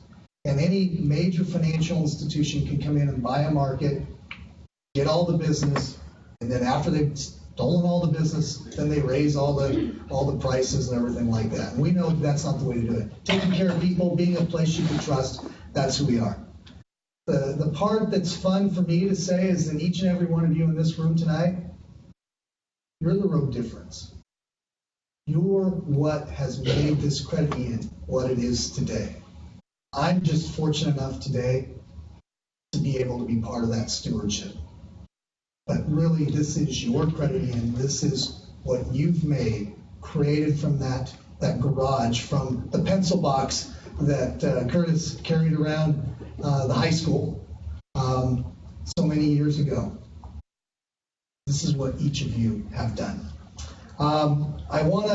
And any major financial institution can come in and buy a market, get all the business, and then after they've stolen all the business, then they raise all the prices and everything like that. And we know that's not the way to do it. Taking care of people, being a place you can trust, that's who we are. The part that's fun for me to say is that each and every one of you in this room tonight, you're the Rogue difference. You're what has made this credit union what it is today. I'm just fortunate enough today to be able to be part of that stewardship. But really, this is your credit union. This is what you've made, created from that garage, from the pencil box that Curtis carried around the high school so many years ago. This is what each of you have done. I want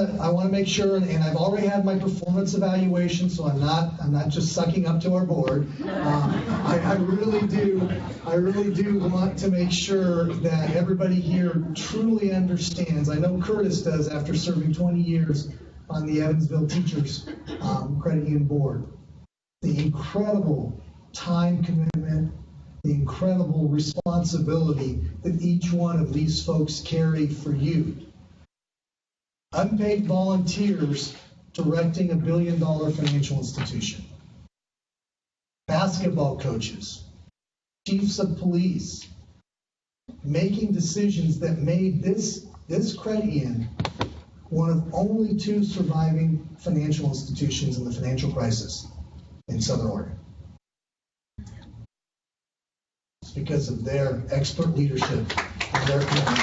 to make sure, and I've already had my performance evaluation, so I'm not just sucking up to our board. I really do want to make sure that everybody here truly understands. I know Curtis does after serving 20 years on the Evansville Teachers Credit Union Board. The incredible time commitment, the incredible responsibility that each one of these folks carry for you. Unpaid volunteers directing $1 billion financial institution. Basketball coaches, chiefs of police, making decisions that made this credit union one of only 2 surviving financial institutions in the financial crisis in Southern Oregon. It's because of their expert leadership and their commitment.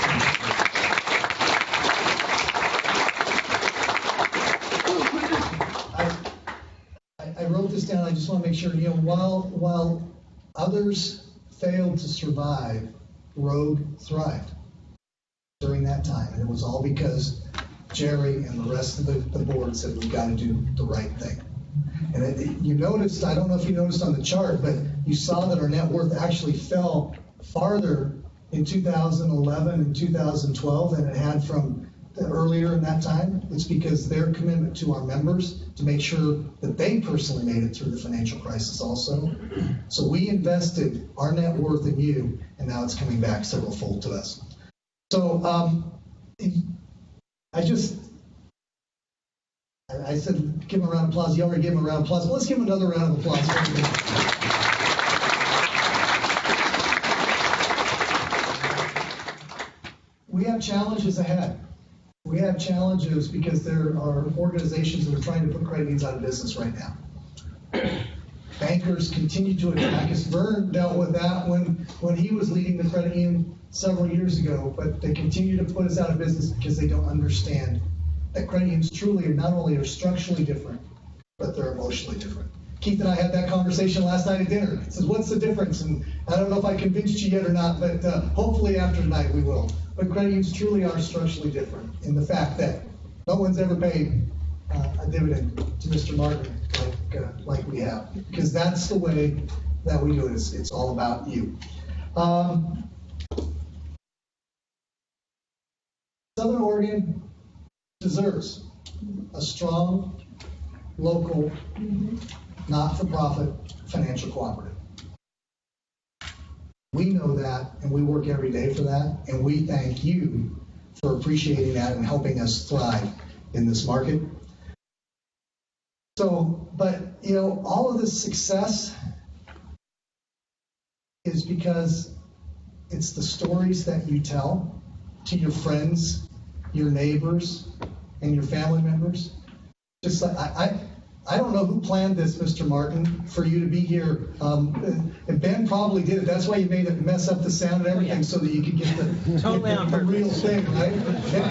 I wrote this down. I just want to make sure, while others failed to survive, Rogue thrived during that time. And it was all because Jerry and the rest of the board said, we've got to do the right thing. And you noticed, I don't know if you noticed on the chart, but you saw that our net worth actually fell farther in 2011 and 2012 than it had from earlier in that time. It's because their commitment to our members to make sure that they personally made it through the financial crisis also. So we invested our net worth in you, and now it's coming back several fold to us. So I said give him a round of applause. You already gave him a round of applause. Let's give him another round of applause. we have challenges ahead. We have challenges because there are organizations that are trying to put credit unions out of business right now. Bankers continue to attack us. Vern dealt with that when he was leading the credit union several years ago, but they continue to put us out of business because they don't understand that credit unions truly not only are structurally different, but they're emotionally different. Keith and I had that conversation last night at dinner. He says, what's the difference? And I don't know if I convinced you yet or not, but hopefully after tonight we will. But credit unions truly are structurally different in the fact that no one's ever paid a dividend to Mr. Martin like we have, because that's the way that we do it. It's all about you. Southern Oregon deserves a strong, local, not-for-profit financial cooperative. We know that, and we work every day for that, and we thank you for appreciating that and helping us thrive in this market. So, but, you know, all of this success is because it's the stories that you tell to your friends, your neighbors, and your family members. Just like, I don't know who planned this, Mr. Martin, for you to be here. And Ben probably did it. That's why you made it mess up the sound and everything so that you could get the real thing, right?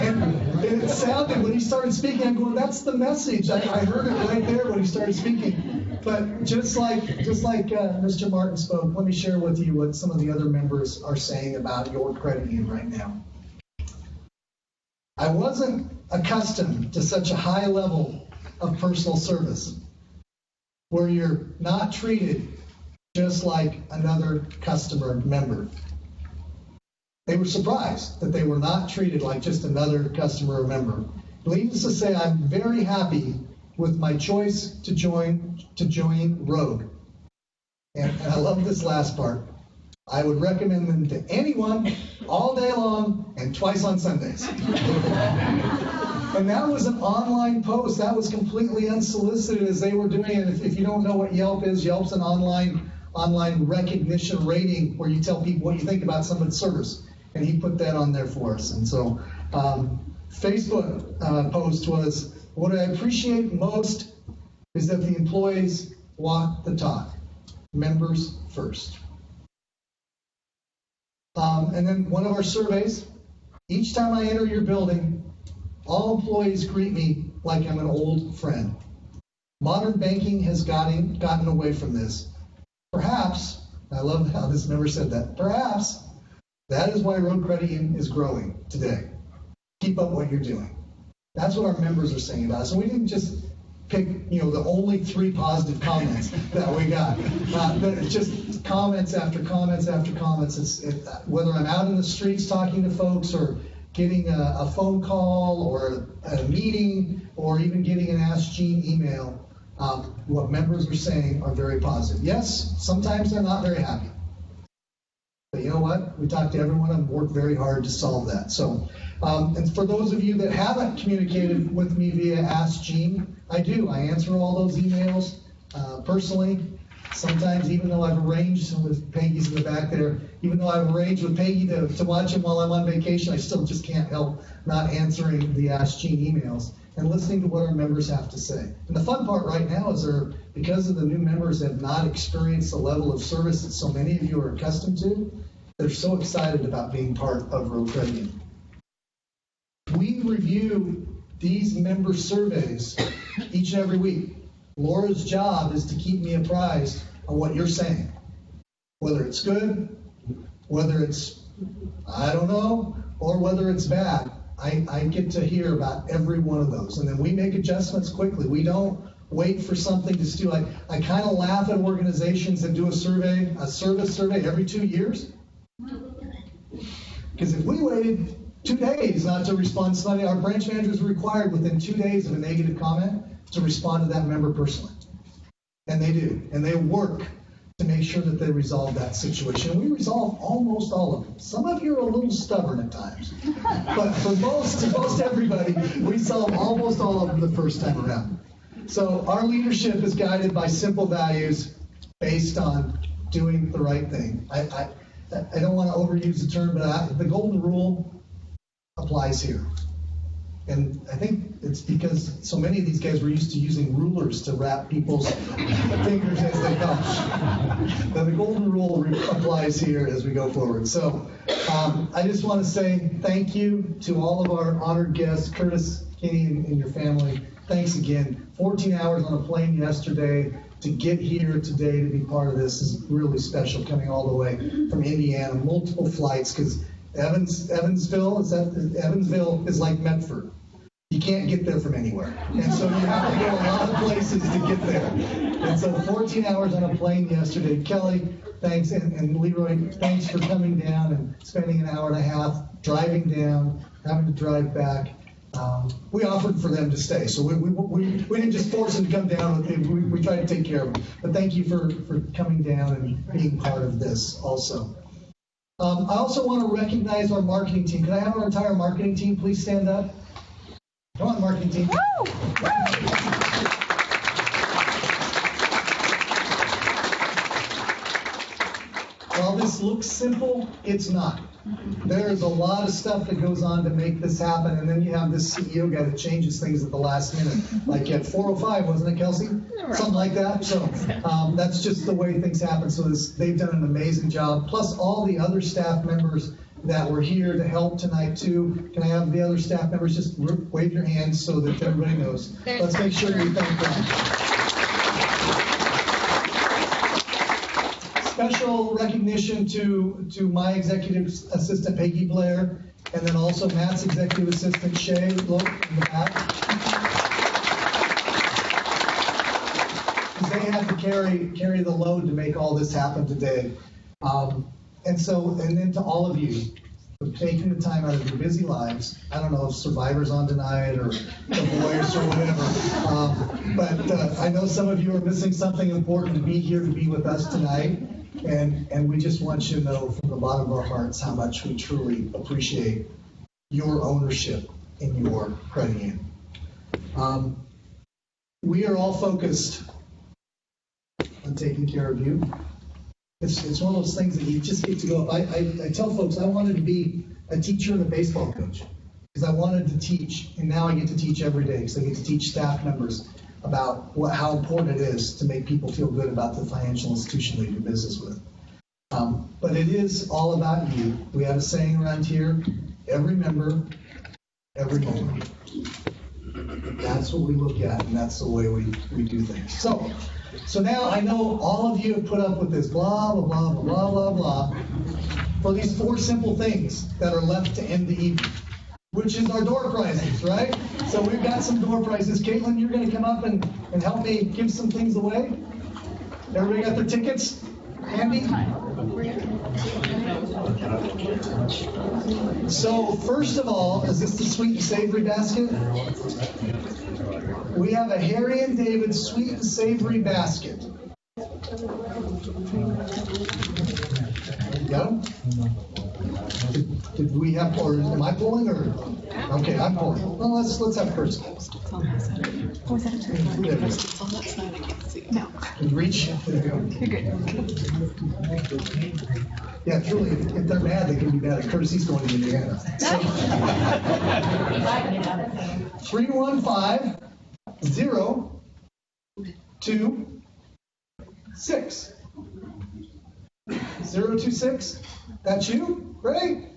And it sounded, when he started speaking, I'm going, that's the message. I heard it right there when he started speaking. But just like Mr. Martin spoke, let me share with you what some of the other members are saying about your credit union right now. I wasn't accustomed to such a high level of personal service, where you're not treated just like another customer member. They were surprised that they were not treated like just another customer member. Needless to say, I'm very happy with my choice to join Rogue. And I love this last part. I would recommend them to anyone all day long and twice on Sundays. And that was an online post. That was completely unsolicited as they were doing it. If you don't know what Yelp is, Yelp's an online recognition rating where you tell people what you think about someone's service. And he put that on there for us. And so Facebook post was, what I appreciate most is that the employees walk the talk. Members first. And then one of our surveys, each time I enter your building, all employees greet me like I'm an old friend. Modern banking has gotten away from this. Perhaps, I love how this member said that, perhaps that is why Road Credit Union is growing today. Keep up what you're doing. That's what our members are saying about us. So we didn't just pick, the only 3 positive comments that we got. But it's just comments after comments after comments. Whether I'm out in the streets talking to folks or getting a phone call or a meeting or even getting an Ask Gene email, what members are saying are very positive. Yes, sometimes they're not very happy. But you know what? We talk to everyone and work very hard to solve that. So, and for those of you that haven't communicated with me via Ask Gene, I do. I answer all those emails personally. Sometimes, even though I've arranged, with Peggy's in the back there, even though I've arranged with Peggy to watch him while I'm on vacation, I still just can't help not answering the Ask Gene emails and listening to what our members have to say. And the fun part right now is because of the new members that have not experienced the level of service that so many of you are accustomed to, they're so excited about being part of Road Credit Union. We review these member surveys each and every week. Laura's job is to keep me apprised of what you're saying. Whether it's good, whether it's, I don't know, or whether it's bad. I get to hear about every one of those. And then we make adjustments quickly. We don't wait for something to do. I kind of laugh at organizations that do a service survey every 2 years. Because if we waited 2 days not to respond to somebody, our branch managers are required within 2 days of a negative comment to respond to that member personally. And they do. And they work to make sure that they resolve that situation. We resolve almost all of them. Some of you are a little stubborn at times. But for most everybody, we solve almost all of them the first time around. So our leadership is guided by simple values based on doing the right thing. I don't want to overuse the term, but the golden rule applies here. And I think it's because so many of these guys were used to using rulers to wrap people's fingers as they come. Now the golden rule applies here as we go forward. So I just want to say thank you to all of our honored guests, Curtis, Kenny, and your family. Thanks again. 14 hours on a plane yesterday to get here today to be part of this is really special, coming all the way from Indiana, multiple flights, because Evansville is like Medford. You can't get there from anywhere. And so you have to go a lot of places to get there. And so 14 hours on a plane yesterday. Kelly, thanks, and Leroy, thanks for coming down and spending an hour and a half driving down, having to drive back. We offered for them to stay, so we didn't just force them to come down. We tried to take care of them. But thank you for coming down and being part of this also. I also want to recognize our marketing team. Can I have our entire marketing team please stand up? Come on, marketing team. While this looks simple, it's not. There is a lot of stuff that goes on to make this happen, and then you have this CEO guy that changes things at the last minute, like at 4:05, wasn't it, Kelsey? Something like that. So that's just the way things happen. So they've done an amazing job, plus all the other staff members that were here to help tonight too. Can I have the other staff members just wave your hands so that everybody knows? Let's make sure we thank them. Special recognition to my executive assistant, Peggy Blair, and then also Matt's executive assistant, Shay, look in the back. Because they had to carry the load to make all this happen today. And then to all of you for taking the time out of your busy lives. I don't know if Survivor's on tonight or The Voice or whatever, but I know some of you are missing something important to be here to be with us tonight. And we just want you to know from the bottom of our hearts how much we truly appreciate your ownership in your credit union. We are all focused on taking care of you. It's one of those things that you just get to go up. I tell folks I wanted to be a teacher and a baseball coach because I wanted to teach, and now I get to teach every day because I get to teach staff members about how important it is to make people feel good about the financial institution they do business with. But it is all about you. We have a saying around here, every member, every moment. That's what we look at, and that's the way we do things. So now I know all of you have put up with this blah, blah, blah, blah, blah, blah, for these 4 simple things that are left to end the evening, which is our door prizes, right? So we've got some door prizes. Caitlin, you're going to come up and help me give some things away? Everybody got their tickets handy? So first of all, is this the sweet and savory basket? We have a Harry and David sweet and savory basket. You got them? Did we have, or am I pulling, or? Okay, I'm pulling. Well, let's have Kurt. No. Reach. There you go. You're good. Yeah, truly, if they're mad, they can be mad at Courtesy's going to Indiana. So, 315-026. 026. That's you? Great.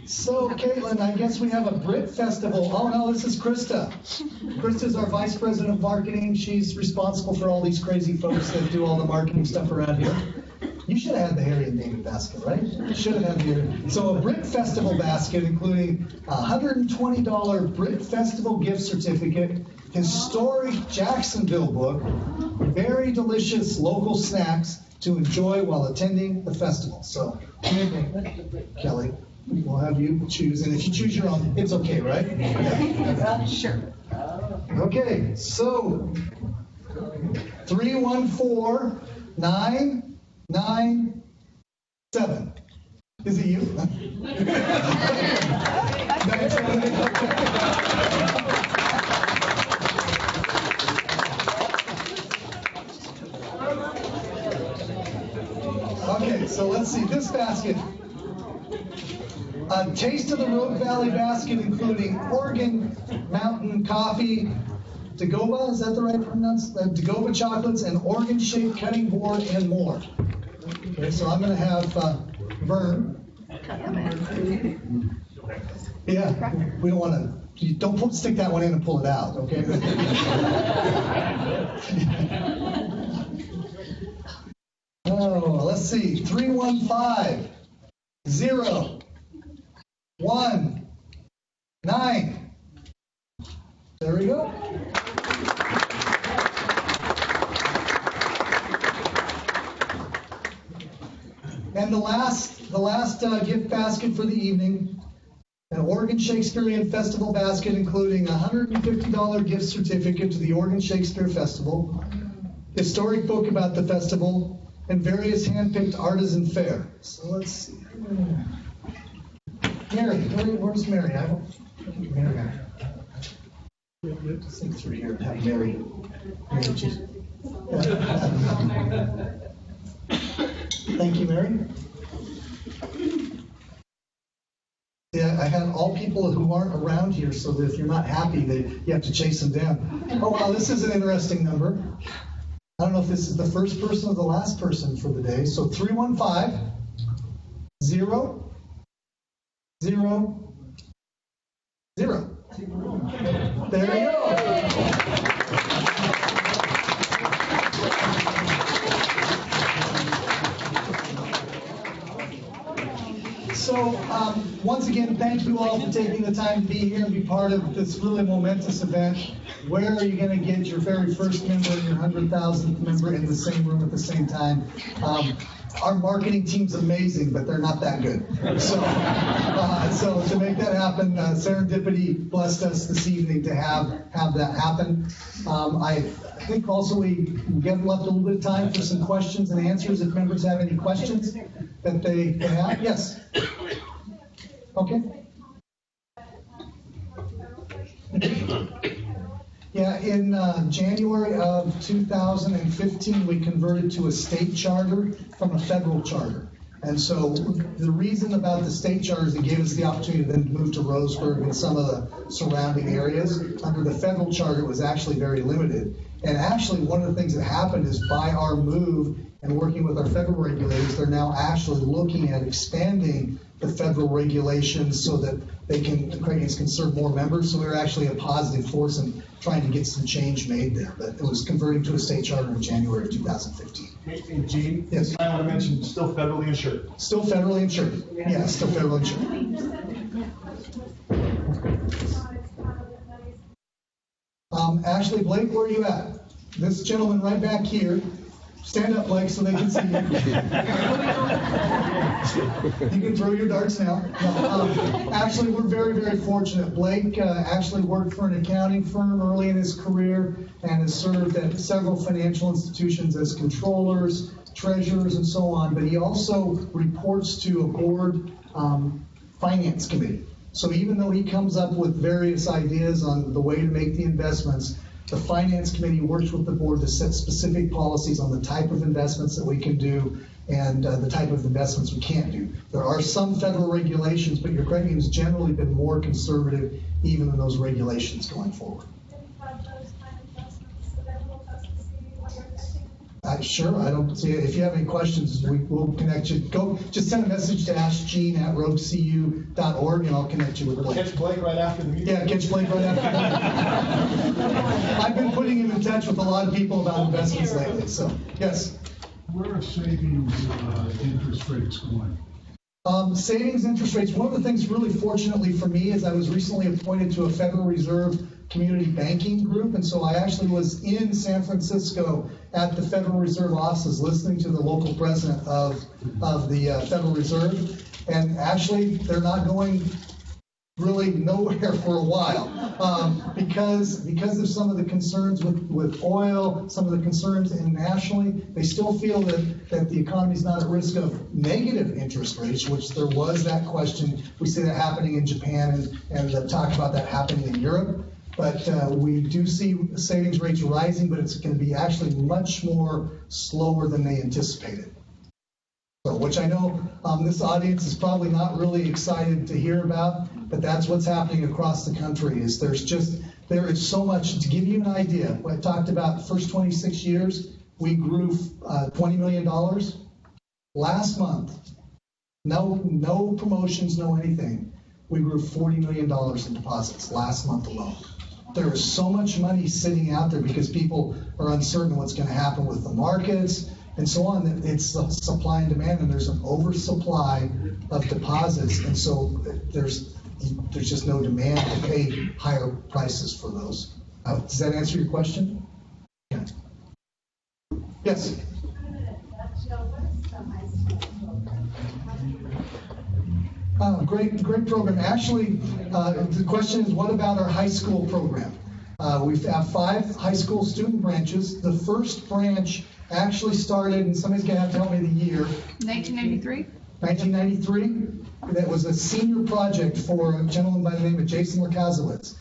So, Caitlin, I guess we have a Brit Festival. Oh, no, this is Krista. Krista's our Vice President of Marketing. She's responsible for all these crazy folks that do all the marketing stuff around here. You should have had the Harry and David basket, right? You should have had the Harry. So a Brit Festival basket, including a $120 Brit Festival gift certificate, historic Jacksonville book, very delicious local snacks to enjoy while attending the festival. So, Kelly, we'll have you choose, and if you choose your own, it's okay, right? Yeah. Sure. Okay, so 314-997. Is it you? Taste of the Rogue Valley basket, including Oregon Mountain Coffee, Dagoba, is that the right pronunciation? Dagoba chocolates and Oregon-shaped cutting board and more. Okay, so I'm going to have Vern. Yeah, we don't want to. Don't stick that one in and pull it out, okay? Oh, let's see. 315 0 1 9. There we go. And the last gift basket for the evening, an Oregon Shakespearean Festival basket, including a $150 gift certificate to the Oregon Shakespeare Festival, historic book about the festival, and various hand-picked artisan fare. So let's see. Mary, where's Mary? I don't. Mary. We have to think through here and have Mary choose. Thank you, Mary. Yeah, I had all people who aren't around here, so that if you're not happy, you have to chase them down. Oh, wow, this is an interesting number. I don't know if this is the first person or the last person for the day. So 315 0 0 0. There you go. So, once again, thank you all for taking the time to be here and be part of this really momentous event. Where are you going to get your very first member and your 100,000th member in the same room at the same time? Our marketing team's amazing, but they're not that good. So to make that happen, Serendipity blessed us this evening to have that happen. I think also we left a little bit of time for some questions and answers if members have any questions that they have. Yes. Okay. Yeah, in January of 2015, we converted to a state charter from a federal charter. And so the reason about the state charter is it gave us the opportunity to then move to Roseburg and some of the surrounding areas. Under the federal charter, it was actually very limited. And actually, one of the things that happened is by our move and working with our federal regulators, they're now actually looking at expanding the federal regulations so that the credit can serve more members. So we're actually a positive force in trying to get some change made there. But it was converting to a state charter in January of 2015. Hey, Gene, yes. I want to mention still federally insured. Still federally insured. Yeah, still federally insured. Actually, Blake, where are you at? This gentleman right back here. Stand up, Blake, so they can see you. You can throw your darts now. Actually, we're very, very fortunate. Blake actually worked for an accounting firm early in his career and has served at several financial institutions as controllers, treasurers, and so on. But he also reports to a board finance committee. So even though he comes up with various ideas on the way to make the investments, the finance committee works with the board to set specific policies on the type of investments that we can do and the type of investments we can't do. There are some federal regulations, but your credit union has generally been more conservative even in those regulations going forward. Sure, I don't see it. If you have any questions, we'll connect you. Just send a message to askgene@roguecu.org and I'll connect you with Blake. Catch Blake right after the meeting. Yeah, catch Blake right after the meeting. I've been putting him in touch with a lot of people about investments lately, so, yes. Where are savings interest rates going? Savings interest rates, one of the things really fortunately for me is I was recently appointed to a Federal Reserve community banking group, and so I actually was in San Francisco at the Federal Reserve offices listening to the local president of the Federal Reserve, and actually they're not going really nowhere for a while because of some of the concerns with oil, some of the concerns internationally. They still feel that the economy is not at risk of negative interest rates, which there was that question. We see that happening in Japan and talk about that happening in Europe. But we do see savings rates rising, but it's going to be actually much more slower than they anticipated. So, which I know this audience is probably not really excited to hear about, but that's what's happening across the country. There is so much. To give you an idea, what I talked about the first 26 years, we grew $20 million. Last month, no promotions, no anything, we grew $40 million in deposits last month alone. There is so much money sitting out there because people are uncertain what's going to happen with the markets and so on. It's supply and demand, and there's an oversupply of deposits, and so there's just no demand to pay higher prices for those. Does that answer your question? Yeah. Yes. Great program. Actually, the question is, what about our high school program? We have 5 high school student branches. The first branch actually started, and somebody's going to have to help me the year. 1993. 1993. That was a senior project for a gentleman by the name of Jason Lukaszewicz.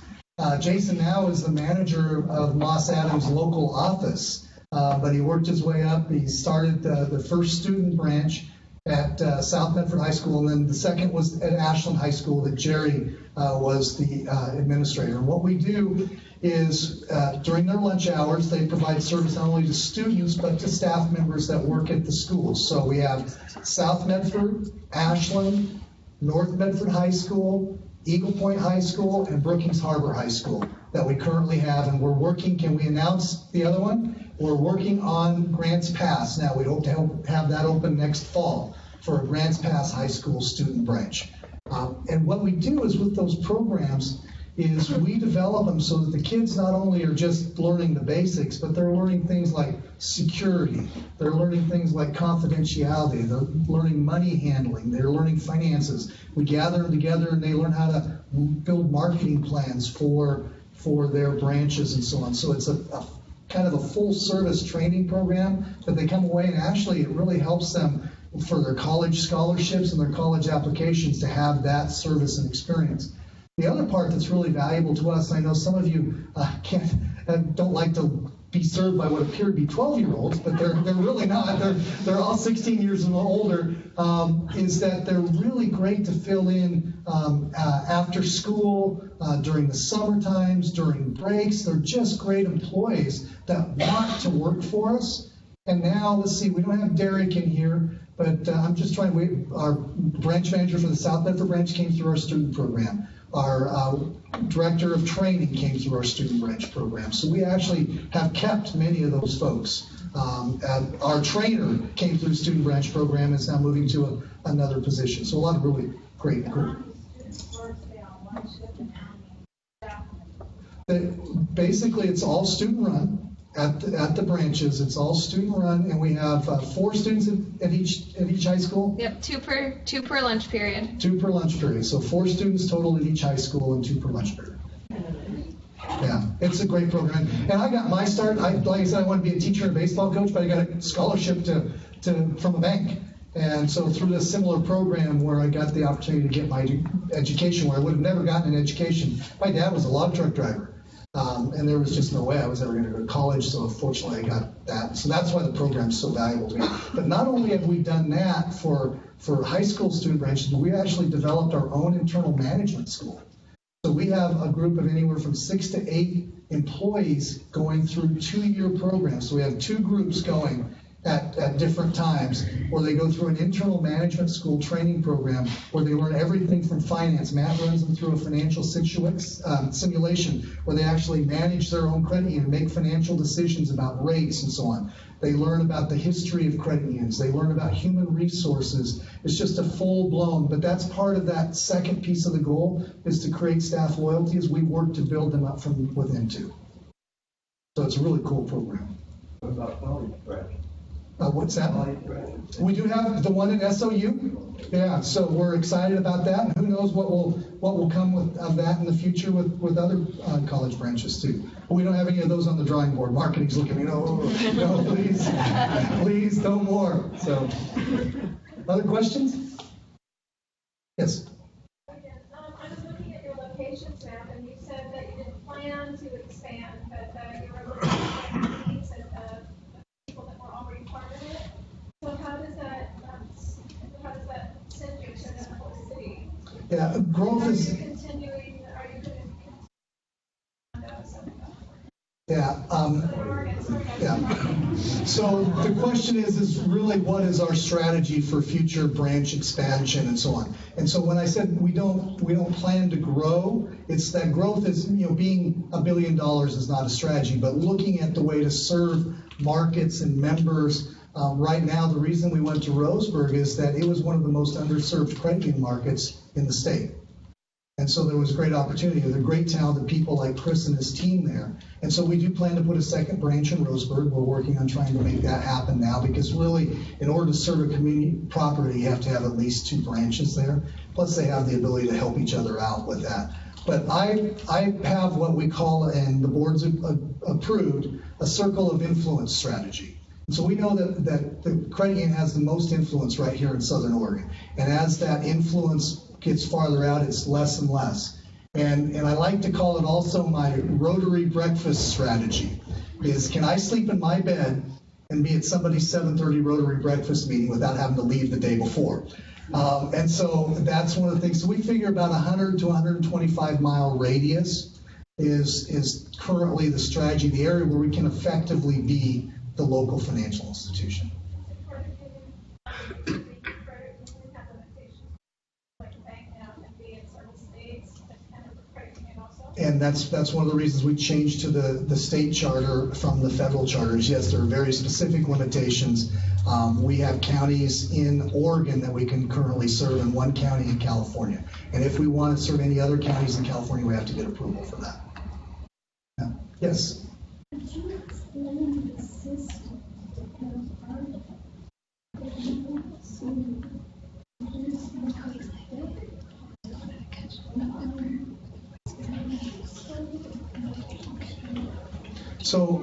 Jason now is the manager of Moss Adams' local office, but he worked his way up. He started the first student branch at South Medford High School, and then the second was at Ashland High School that Jerry was the administrator. And what we do is during their lunch hours, they provide service not only to students but to staff members that work at the schools. So we have South Medford, Ashland, North Medford High School, Eagle Point High School, and Brookings Harbor High School that we currently have, and we're working. Can we announce the other one? We're working on Grants Pass now. We hope to have that open next fall for a Grants Pass High School student branch. And what we do is with those programs is we develop them so that the kids not only are just learning the basics, but they're learning things like security. They're learning things like confidentiality. They're learning money handling. They're learning finances. We gather them together and they learn how to build marketing plans for their branches and so on. So it's a kind of a full service training program that they come away, and actually it really helps them for their college scholarships and their college applications to have that service and experience. The other part that's really valuable to us, I know some of you don't like to be served by what appear to be 12-year-olds, but they're really not. They're all 16 years and older, is that they're really great to fill in after school, during the summer times, during breaks. They're just great employees that want to work for us. And now, let's see, we don't have Derek in here, but I'm just trying, our branch manager for the South Medford branch came through our student program. Our director of training came through our student branch program. So we actually have kept many of those folks. Our trainer came through the student branch program and is now moving to another position. So a lot of really great. Basically, it's all student run at the branches. It's all student run, and we have 4 students at each high school. Yep, two per lunch period. 2 per lunch period. So 4 students total at each high school and 2 per lunch period. Yeah, it's a great program. And I got my start. Like I said, I wanted to be a teacher and a baseball coach, but I got a scholarship from a bank. And so through this similar program where I got the opportunity to get my education, where I would have never gotten an education. My dad was a log truck driver. And there was just no way I was ever going to go to college, so fortunately I got that. So that's why the program's so valuable to me. But not only have we done that for high school student branches, but we actually developed our own internal management school. So we have a group of anywhere from 6 to 8 employees going through 2-year programs. So we have 2 groups going at different times where they go through an internal management school training program where they learn everything from finance. Matt runs them through a financial simulation where they actually manage their own credit union, make financial decisions about rates and so on. They learn about the history of credit unions. They learn about human resources. It's just a full-blown, but that's part of that second piece of the goal is to create staff loyalty as we work to build them up from within too. So it's a really cool program. What about college branch? What's that? We do have the one at SOU. Yeah, so we're excited about that. And who knows what will come of that in the future with other college branches too. But we don't have any of those on the drawing board. Marketing's looking at me, no, please, no more. So, other questions? Yes. I was looking at your locations map, and you said that you didn't plan to expand, but you were looking at the needs of people that were already part of it. So how does that Yeah, growth Are is. you continuing, are you going Yeah. So the question is really what is our strategy for future branch expansion and so on. And so when I said we don't plan to grow, it's that growth is, being $1 billion is not a strategy, but looking at the way to serve markets and members. Right now, the reason we went to Roseburg is that it was one of the most underserved credit union markets in the state. And so there was great opportunity. There are great talented people like Chris and his team there. And so we do plan to put a second branch in Roseburg. We're working on trying to make that happen now because really, in order to serve a community property, you have to have at least 2 branches there. Plus, they have the ability to help each other out with that. But I have what we call, and the board's approved, a circle of influence strategy. And so we know that the credit union has the most influence right here in Southern Oregon. And as that influence gets farther out, it's less and less. And I like to call it also my Rotary breakfast strategy, is can I sleep in my bed and be at somebody's 7:30 Rotary breakfast meeting without having to leave the day before? And so that's one of the things. So we figure about 100 to 125 mile radius is currently the strategy, the area where we can effectively be the local financial institution. And that's one of the reasons we changed to the state charter from the federal charters. Yes, there are very specific limitations. We have counties in Oregon that we can currently serve and 1 county in California. And if we want to serve any other counties in California, we have to get approval for that. Yeah. Yes? Could you explain the system So,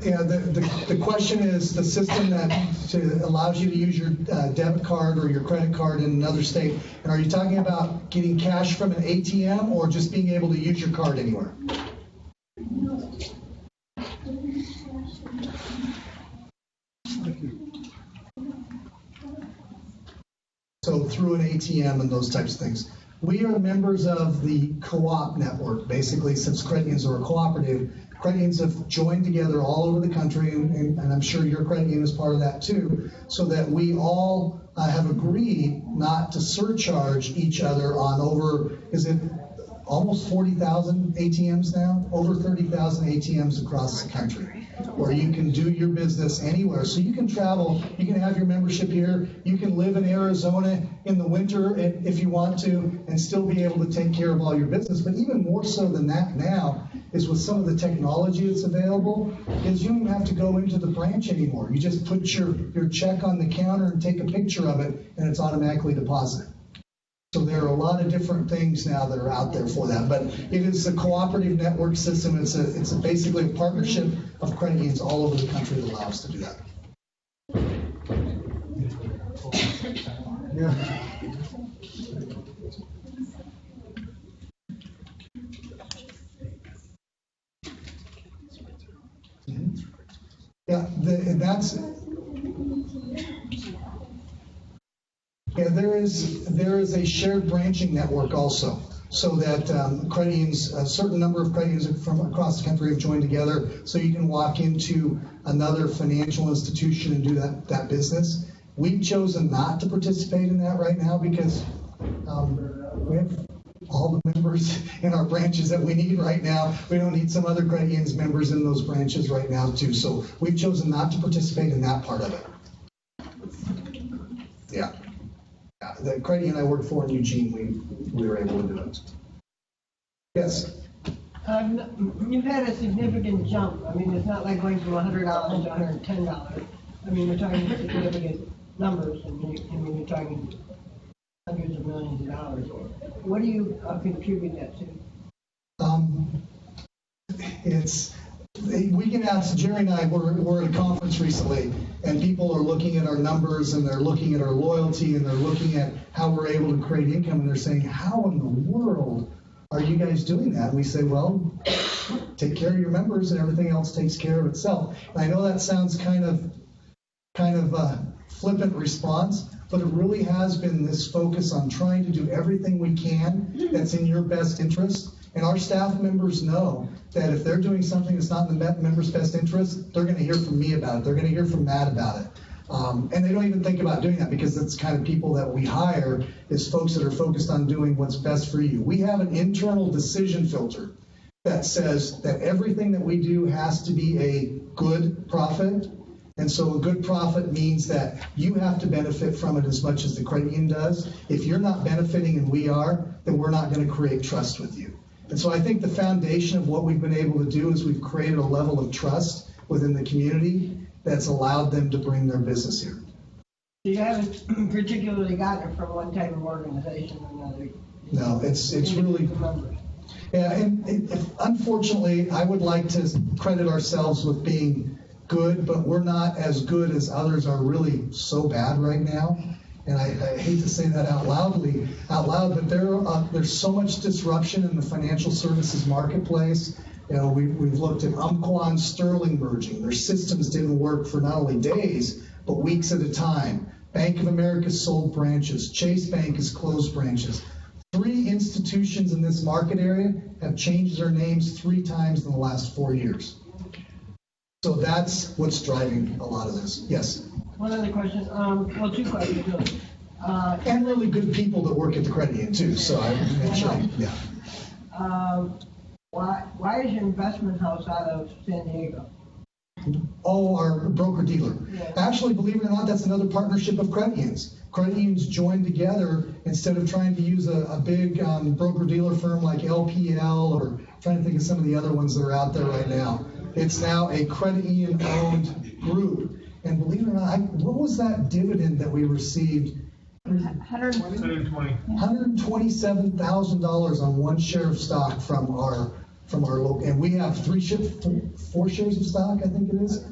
yeah, the question is the system that allows you to use your debit card or your credit card in another state. And are you talking about getting cash from an ATM or just being able to use your card anywhere? So through an ATM and those types of things. We are members of the co-op network. Basically, since credit unions are a cooperative, credit unions have joined together all over the country, and I'm sure your credit union is part of that too, so that we all have agreed not to surcharge each other on over, is it almost 40,000 ATMs now? Over 30,000 ATMs across the country, where you can do your business anywhere. So you can travel, you can have your membership here, you can live in Arizona in the winter if you want to, and still be able to take care of all your business. But even more so than that now is with some of the technology that's available, is you don't even have to go into the branch anymore. You just put your check on the counter and take a picture of it, and it's automatically deposited. So there are a lot of different things now that are out there for that, but it is a cooperative network system. It's basically a partnership of credit unions all over the country that allows us to do that. Yeah. Yeah, there is a shared branching network also, so that credit unions, a certain number of credit unions from across the country have joined together, so you can walk into another financial institution and do that business. We've chosen not to participate in that right now because we have all the members in our branches that we need right now. We don't need some other credit unions members in those branches right now too. So we've chosen not to participate in that part of it. Yeah. The credit union I worked for in Eugene, we were able to do it. Yes? You've had a significant jump. I mean, it's not like going from $100 to $110. I mean, we're talking significant numbers, and you're talking hundreds of millions of dollars. What do you contribute that to? We can ask, Jerry and I were at a conference recently, and people are looking at our numbers, and they're looking at our loyalty, and they're looking at how we're able to create income, and they're saying, how in the world are you guys doing that? And we say, well, take care of your members, and everything else takes care of itself. And I know that sounds kind of a flippant response, but it really has been this focus on trying to do everything we can that's in your best interest. And our staff members know that if they're doing something that's not in the member's best interest, they're going to hear from me about it. They're going to hear from Matt about it. And they don't even think about doing that because that's kind of people that we hire is folks that are focused on doing what's best for you. We have an internal decision filter that says that everything that we do has to be a good profit. And so a good profit means that you have to benefit from it as much as the credit union does. If you're not benefiting and we are, then we're not going to create trust with you. And so I think the foundation of what we've been able to do is we've created a level of trust within the community that's allowed them to bring their business here. You haven't particularly gotten it from one type of organization or another. No, it's really, yeah, and unfortunately, I would like to credit ourselves with being good, but we're not as good as others are really so bad right now. And I hate to say that out loud, but there's so much disruption in the financial services marketplace. You know, we've looked at Umpqua and Sterling merging. Their systems didn't work for not only days, but weeks at a time. Bank of America sold branches. Chase Bank has closed branches. 3 institutions in this market area have changed their names 3 times in the last 4 years. So that's what's driving a lot of this. Yes? One other question, well, 2 questions really. And really good people that work at the credit union too, so I would make sure, yeah. Why is your investment house out of San Diego? Oh, our broker-dealer. Yeah. Actually, believe it or not, that's another partnership of credit unions. Credit unions joined together instead of trying to use a big broker-dealer firm like LPL or trying to think of some of the other ones that are out there right now. It's now a credit union-owned group. And believe it or not, what was that dividend that we received? $127,000 on 1 share of stock from our local, and we have 4 shares of stock, I think it is.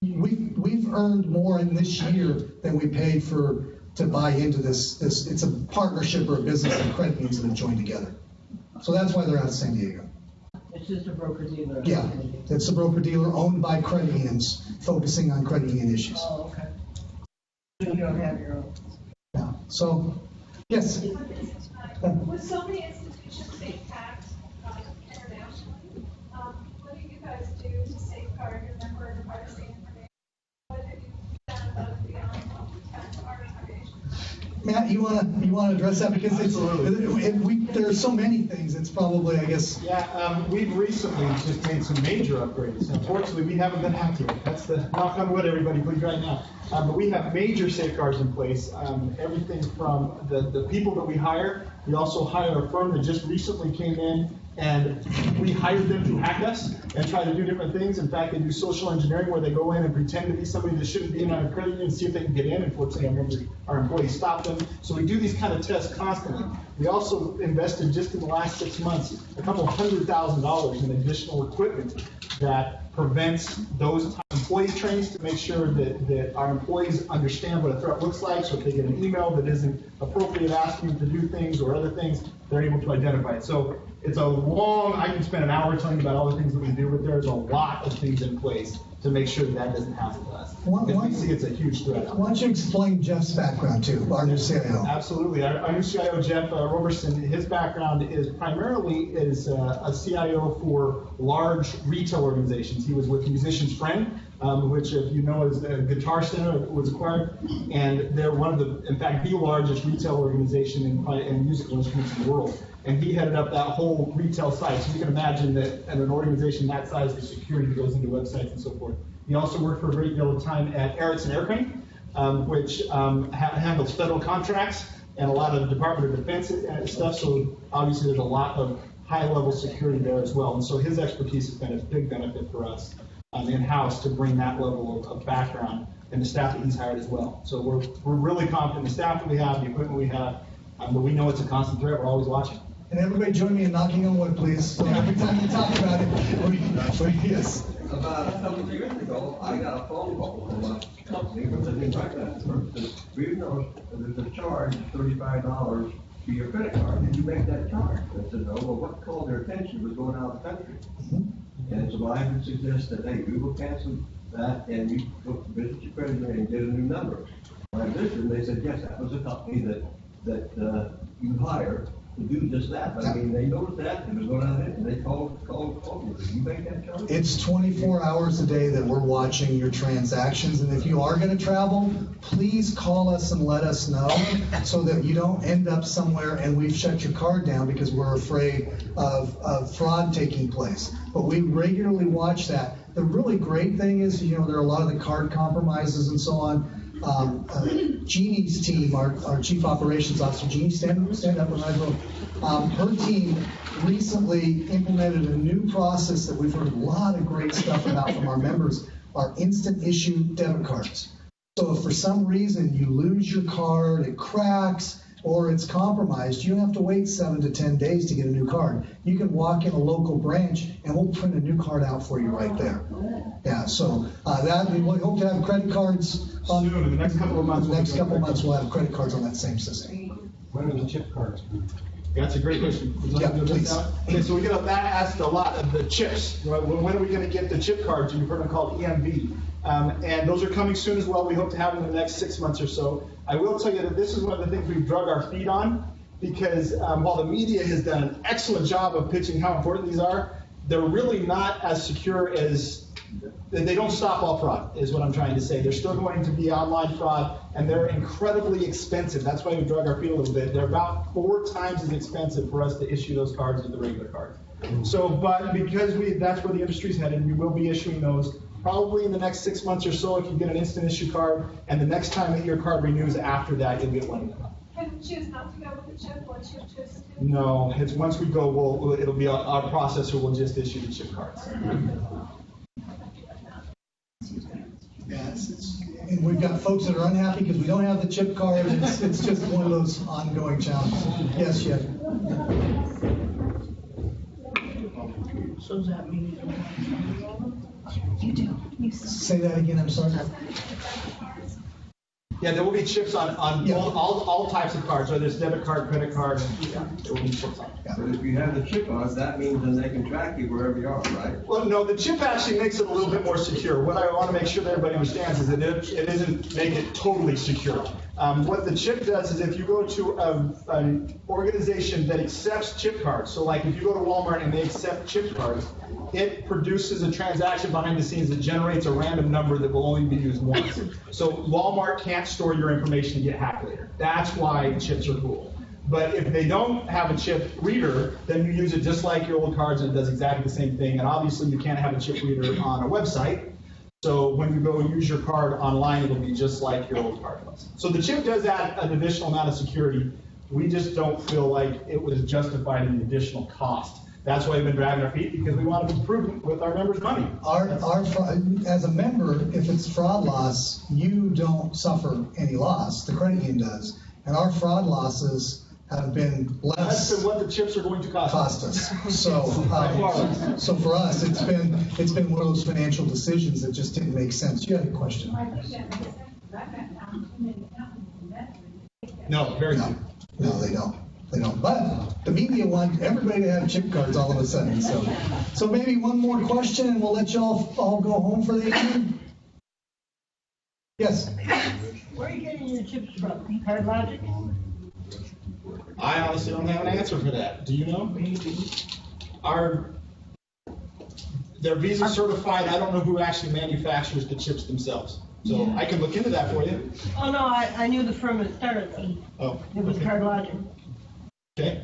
We've earned more in this year than we paid to buy into this. It's a partnership or a business of credit unions that have joined together. So that's why they're out of San Diego. It's just a broker-dealer. Yeah, it's a broker-dealer owned by credit unions, focusing on credit union issues. Oh, okay. So you don't have your own. Yeah. So, yes. With so many institutions being taxed internationally, what do you guys do to safeguard your member and privacy information? What have you done above and beyond tax information? Matt, you want to address that because there are so many things. It's probably, I guess. Yeah, we've recently just made some major upgrades. Unfortunately, we haven't been hacked yet. That's the knock on wood, everybody, please, right now. But we have major safeguards in place. Everything from the people that we hire. We also hire a firm that just recently came in, and we hired them to hack us and try to do different things. In fact, they do social engineering where they go in and pretend to be somebody that shouldn't be in our credit union and see if they can get in. Unfortunately, our employees stop them. So we do these kind of tests constantly. We also invested just in the last 6 months a couple $100,000 in additional equipment that prevents those employee trainings to make sure that our employees understand what a threat looks like. So if they get an email that isn't appropriate asking them to do things or other things, they're able to identify it. So it's a long, I can spend an hour telling you about all the things that we do, but there's a lot of things in place to make sure that doesn't happen to us. Because we see it's a huge threat. Why don't you explain Jeff's background too, our new CIO? Absolutely. Our new CIO, Jeff Roberson, his background is primarily as a CIO for large retail organizations. He was with Musician's Friend, which, if you know, is a Guitar Center that was acquired, and they're one of the, in fact, the largest retail organization in musical instruments in the world. And he headed up that whole retail site. So you can imagine that at an organization that size, the security goes into websites and so forth. He also worked for a great deal of time at Erickson Aircrane, which handles federal contracts and a lot of Department of Defense stuff. So obviously there's a lot of high-level security there as well. And so his expertise has been a big benefit for us in-house to bring that level of background and the staff that he's hired as well. So we're really confident in the staff that we have, the equipment we have, but we know it's a constant threat. We're always watching. And everybody join me in knocking on wood, please. So every time you talk about it, yes. About a couple of years ago, I got a phone call from a company from the finance firm that we've noticed that the charge is $35 for your credit card. Did you make that charge? I said, no. Well, what called their attention was going out of the country. And so I would suggest that, hey, we will cancel that and you go visit your credit union and get a new number. transition, they said, yes, that was a company that you hired to do just that. But I mean, they noticed that, and they're going out there, and they called you. Did you make that charge? It's 24 hours a day that we're watching your transactions, and if you are going to travel, please call us and let us know so that you don't end up somewhere and we've shut your card down because we're afraid of fraud taking place. But we regularly watch that. The really great thing is, there are a lot of the card compromises and so on. Jeannie's team, our chief operations officer, Jeannie, stand up when I vote. Her team recently implemented a new process that we've heard a lot of great stuff about from our members, our instant issue debit cards. So if for some reason you lose your card, it cracks, or it's compromised, you don't have to wait 7 to 10 days to get a new card. You can walk in a local branch and we'll print a new card out for you right there. Yeah, so we hope to have credit cards on soon. In the next couple of months. We'll have credit cards on that same system. When are the chip cards? That's a great question. Yeah, please. Okay, so that asked a lot of the chips. Right? When are we going to get the chip cards? You've heard them called EMV. And those are coming soon as well. We hope to have them in the next 6 months or so. I will tell you that this is one of the things we've drug our feet on because while the media has done an excellent job of pitching how important these are, they're really not as secure as, they don't stop all fraud, is what I'm trying to say. There's still going to be online fraud, and they're incredibly expensive. That's why we drug our feet a little bit. They're about 4 times as expensive for us to issue those cards as the regular cards. So, but because that's where the industry's headed, we will be issuing those probably in the next 6 months or so if you get an instant issue card, and the next time that your card renews after that, you'll get one of them. Can you choose not to go with the chip once you choose to? No, it's once we go, it'll be our processor will just issue the chip cards. Yes, and we've got folks that are unhappy because we don't have the chip card. It's just one of those ongoing challenges. Yes, Jeff. So does that mean you do? Say that again, I'm sorry. Yeah, there will be chips on all types of cards, whether it's debit card, credit card, there will be chips on it. But if you have the chip on it, that means then they can track you wherever you are, right? Well, no, the chip actually makes it a little bit more secure. What I want to make sure that everybody understands is that it isn't make it totally secure. What the chip does is if you go to an organization that accepts chip cards, so like if you go to Walmart and they accept chip cards, it produces a transaction behind the scenes that generates a random number that will only be used once. So Walmart can't store your information to get hacked later. That's why chips are cool. But if they don't have a chip reader, then you use it just like your old cards and it does exactly the same thing. And obviously you can't have a chip reader on a website. So when you go and use your card online, it'll be just like your old card was. So the chip does add an additional amount of security. We just don't feel like it was justified in the additional cost. That's why we've been dragging our feet, because we want to be prudent with our members' money. As a member, if it's fraud loss, you don't suffer any loss. The credit union does. And our fraud losses have been less than what the chips are going to cost us. So for us, it's been one of those financial decisions that just didn't make sense. You had a question? No, very good. No, they don't. They don't. But the media wants everybody to have chip cards all of a sudden. So maybe one more question, and we'll let y'all all go home for the evening. Yes. Where are you getting your chips from? CardLogic? I honestly don't have an answer for that. Do you know? They're Visa certified. I don't know who actually manufactures the chips themselves. So I can look into that for you. Oh no, I knew the firm that started them. Oh. It was CardLogic. Okay.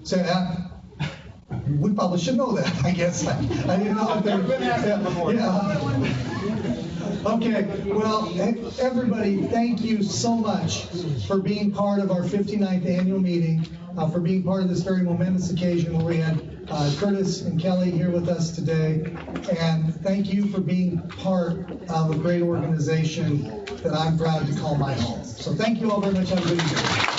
So we probably should know that, I guess. I didn't know if I've been asked that before. Yeah. Okay, well, everybody, thank you so much for being part of our 59th annual meeting, for being part of this very momentous occasion where we had Curtis and Kelly here with us today. And thank you for being part of a great organization that I'm proud to call my home. So thank you all very much. Have a good evening.